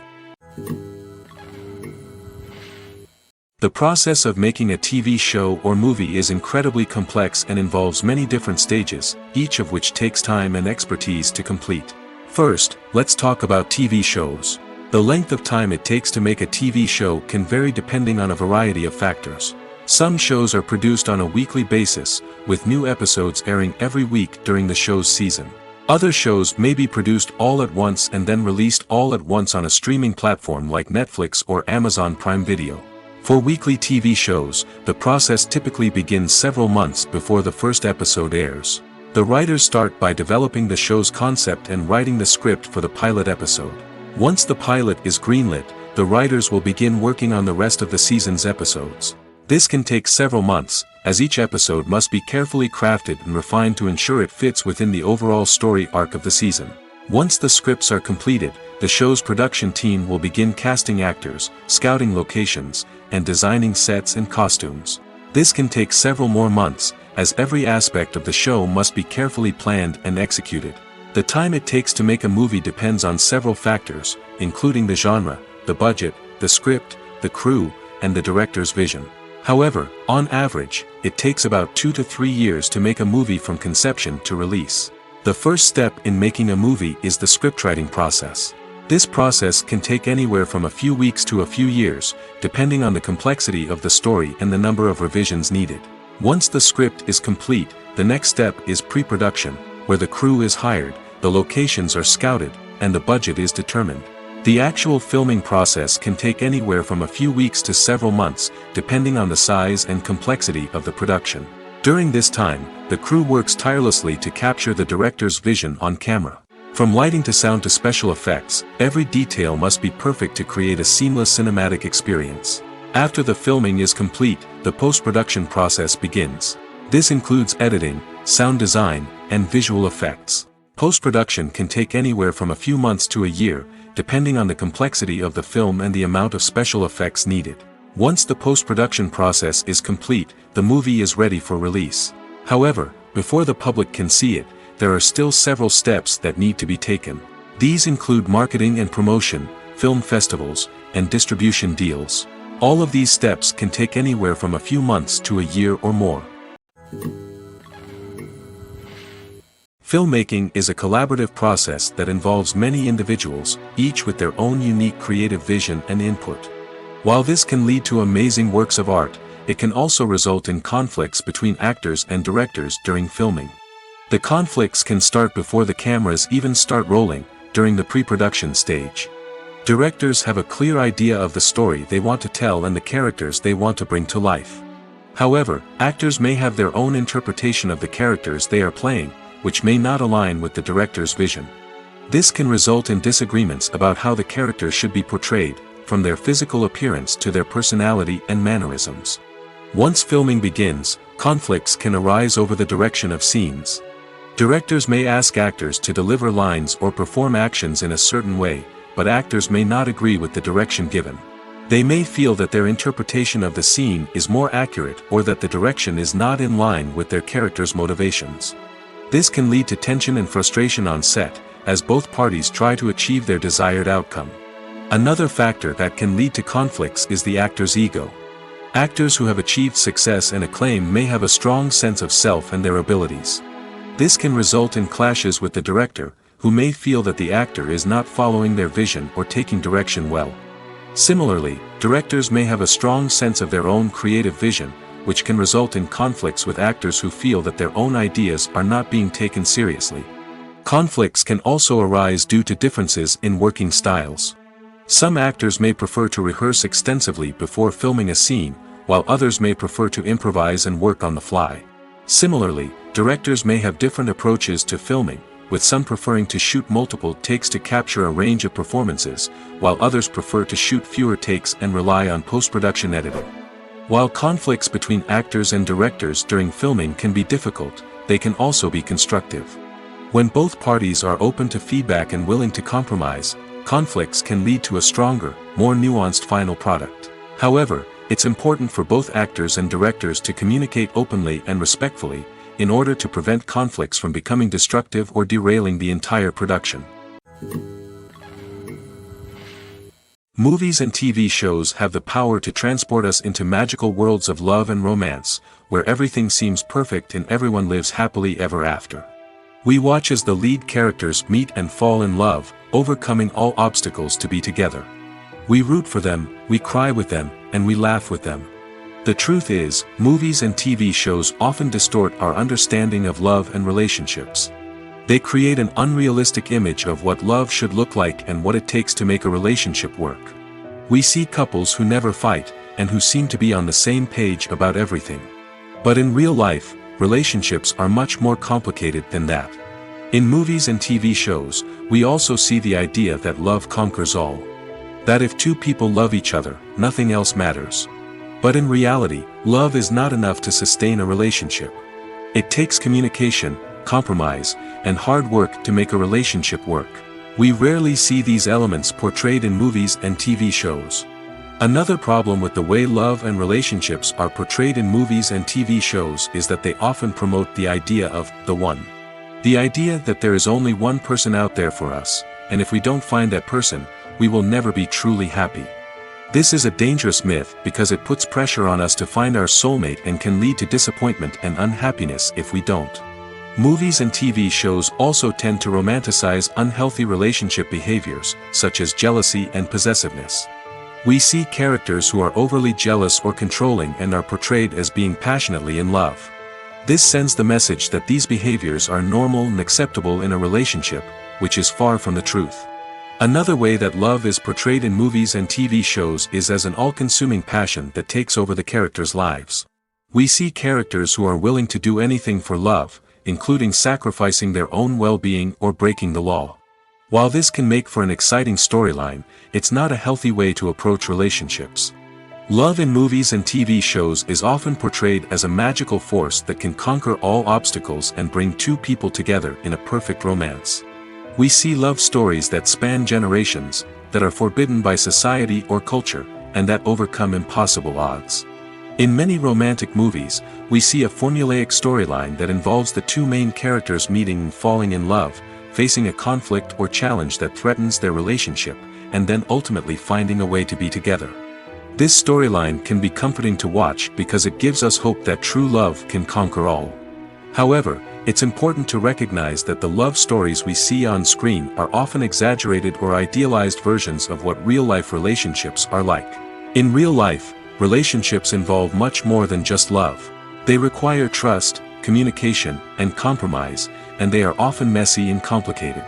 The process of making a TV show or movie is incredibly complex and involves many different stages, each of which takes time and expertise to complete. First, let's talk about TV shows. The length of time it takes to make a TV show can vary depending on a variety of factors. Some shows are produced on a weekly basis, with new episodes airing every week during the show's season. Other shows may be produced all at once and then released all at once on a streaming platform like Netflix or Amazon Prime Video. For weekly TV shows, the process typically begins several months before the first episode airs. The writers start by developing the show's concept and writing the script for the pilot episode. Once the pilot is greenlit, the writers will begin working on the rest of the season's episodes. This can take several months, as each episode must be carefully crafted and refined to ensure it fits within the overall story arc of the season. Once the scripts are completed, the show's production team will begin casting actors, scouting locations, and designing sets and costumes. This can take several more months, as every aspect of the show must be carefully planned and executed. The time it takes to make a movie depends on several factors, including the genre, the budget, the script, the crew, and the director's vision. However, on average, it takes about 2 to 3 years to make a movie from conception to release. The first step in making a movie is the scriptwriting process. This process can take anywhere from a few weeks to a few years, depending on the complexity of the story and the number of revisions needed. Once the script is complete, the next step is pre-production, where the crew is hired, the locations are scouted, and the budget is determined. The actual filming process can take anywhere from a few weeks to several months, depending on the size and complexity of the production. During this time, the crew works tirelessly to capture the director's vision on camera. From lighting to sound to special effects, every detail must be perfect to create a seamless cinematic experience. After the filming is complete, the post-production process begins. This includes editing, sound design, and visual effects. Post-production can take anywhere from a few months to a year, depending on the complexity of the film and the amount of special effects needed. Once the post-production process is complete, the movie is ready for release. However, before the public can see it, there are still several steps that need to be taken. These include marketing and promotion, film festivals, and distribution deals. All of these steps can take anywhere from a few months to a year or more. Filmmaking is a collaborative process that involves many individuals, each with their own unique creative vision and input. While this can lead to amazing works of art, it can also result in conflicts between actors and directors during filming. The conflicts can start before the cameras even start rolling, during the pre-production stage. Directors have a clear idea of the story they want to tell and the characters they want to bring to life. However, actors may have their own interpretation of the characters they are playing, which may not align with the director's vision. This can result in disagreements about how the characters should be portrayed, from their physical appearance to their personality and mannerisms. Once filming begins, conflicts can arise over the direction of scenes. Directors may ask actors to deliver lines or perform actions in a certain way, but actors may not agree with the direction given. They may feel that their interpretation of the scene is more accurate or that the direction is not in line with their character's motivations. This can lead to tension and frustration on set, as both parties try to achieve their desired outcome. Another factor that can lead to conflicts is the actor's ego. Actors who have achieved success and acclaim may have a strong sense of self and their abilities. This can result in clashes with the director, who may feel that the actor is not following their vision or taking direction well. Similarly, directors may have a strong sense of their own creative vision, which can result in conflicts with actors who feel that their own ideas are not being taken seriously. Conflicts can also arise due to differences in working styles. Some actors may prefer to rehearse extensively before filming a scene, while others may prefer to improvise and work on the fly. Similarly, directors may have different approaches to filming, with some preferring to shoot multiple takes to capture a range of performances, while others prefer to shoot fewer takes and rely on post-production editing. While conflicts between actors and directors during filming can be difficult, they can also be constructive. When both parties are open to feedback and willing to compromise, conflicts can lead to a stronger, more nuanced final product. However, it's important for both actors and directors to communicate openly and respectfully, in order to prevent conflicts from becoming destructive or derailing the entire production. Movies and TV shows have the power to transport us into magical worlds of love and romance, where everything seems perfect and everyone lives happily ever after. We watch as the lead characters meet and fall in love, overcoming all obstacles to be together. We root for them, we cry with them, and we laugh with them. The truth is, movies and TV shows often distort our understanding of love and relationships. They create an unrealistic image of what love should look like and what it takes to make a relationship work. We see couples who never fight, and who seem to be on the same page about everything. But in real life, relationships are much more complicated than that. In movies and TV shows, we also see the idea that love conquers all. That if two people love each other, nothing else matters. But in reality, love is not enough to sustain a relationship. It takes communication, compromise, and hard work to make a relationship work. We rarely see these elements portrayed in movies and TV shows. Another problem with the way love and relationships are portrayed in movies and TV shows is that they often promote the idea of the one. The idea that there is only one person out there for us, and if we don't find that person, we will never be truly happy. This is a dangerous myth because it puts pressure on us to find our soulmate and can lead to disappointment and unhappiness if we don't. Movies and TV shows also tend to romanticize unhealthy relationship behaviors, such as jealousy and possessiveness. We see characters who are overly jealous or controlling and are portrayed as being passionately in love. This sends the message that these behaviors are normal and acceptable in a relationship, which is far from the truth. Another way that love is portrayed in movies and TV shows is as an all-consuming passion that takes over the characters' lives. We see characters who are willing to do anything for love, including sacrificing their own well-being or breaking the law. While this can make for an exciting storyline, it's not a healthy way to approach relationships. Love in movies and TV shows is often portrayed as a magical force that can conquer all obstacles and bring two people together in a perfect romance. We see love stories that span generations, that are forbidden by society or culture, and that overcome impossible odds. In many romantic movies, we see a formulaic storyline that involves the two main characters meeting and falling in love, facing a conflict or challenge that threatens their relationship, and then ultimately finding a way to be together. This storyline can be comforting to watch because it gives us hope that true love can conquer all. However, it's important to recognize that the love stories we see on screen are often exaggerated or idealized versions of what real-life relationships are like. In real life, relationships involve much more than just love. They require trust, communication, and compromise, and they are often messy and complicated.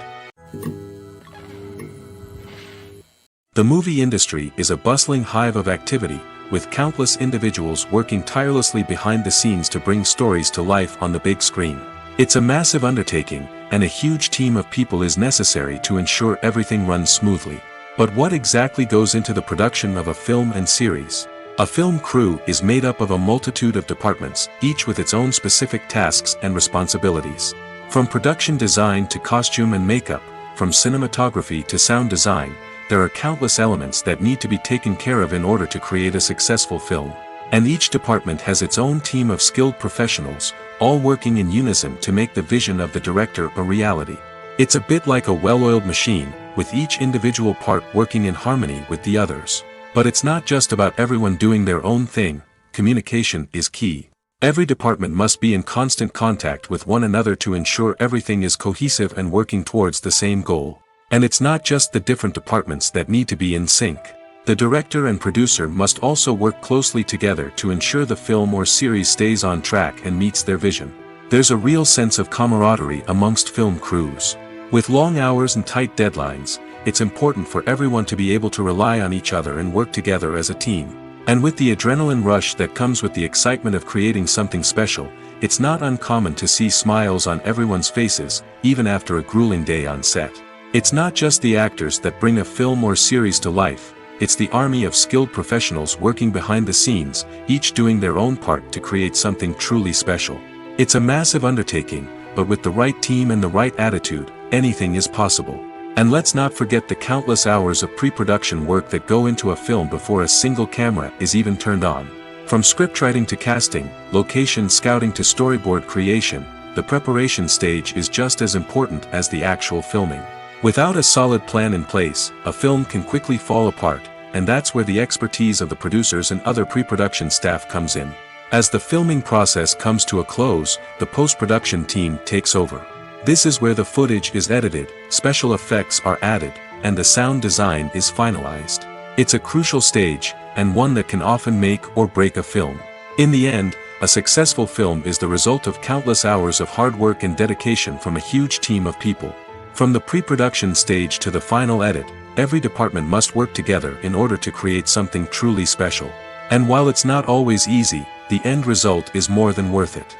The movie industry is a bustling hive of activity, with countless individuals working tirelessly behind the scenes to bring stories to life on the big screen. It's a massive undertaking, and a huge team of people is necessary to ensure everything runs smoothly. But what exactly goes into the production of a film and series? A film crew is made up of a multitude of departments, each with its own specific tasks and responsibilities. From production design to costume and makeup, from cinematography to sound design, there are countless elements that need to be taken care of in order to create a successful film. And each department has its own team of skilled professionals, all working in unison to make the vision of the director a reality. It's a bit like a well-oiled machine, with each individual part working in harmony with the others. But it's not just about everyone doing their own thing. Communication is key. Every department must be in constant contact with one another to ensure everything is cohesive and working towards the same goal. And it's not just the different departments that need to be in sync. The director and producer must also work closely together to ensure the film or series stays on track and meets their vision. There's a real sense of camaraderie amongst film crews. With long hours and tight deadlines, it's important for everyone to be able to rely on each other and work together as a team. And with the adrenaline rush that comes with the excitement of creating something special, it's not uncommon to see smiles on everyone's faces, even after a grueling day on set. It's not just the actors that bring a film or series to life. it's the army of skilled professionals working behind the scenes, each doing their own part to create something truly special. It's a massive undertaking, but with the right team and the right attitude, anything is possible. And let's not forget the countless hours of pre-production work that go into a film before a single camera is even turned on. From scriptwriting to casting, location scouting to storyboard creation, the preparation stage is just as important as the actual filming. Without a solid plan in place, a film can quickly fall apart, and that's where the expertise of the producers and other pre-production staff comes in. As the filming process comes to a close, the post-production team takes over. This is where the footage is edited, special effects are added, and the sound design is finalized. It's a crucial stage, and one that can often make or break a film. In the end, a successful film is the result of countless hours of hard work and dedication from a huge team of people. From the pre-production stage to the final edit, every department must work together in order to create something truly special. And while it's not always easy, the end result is more than worth it.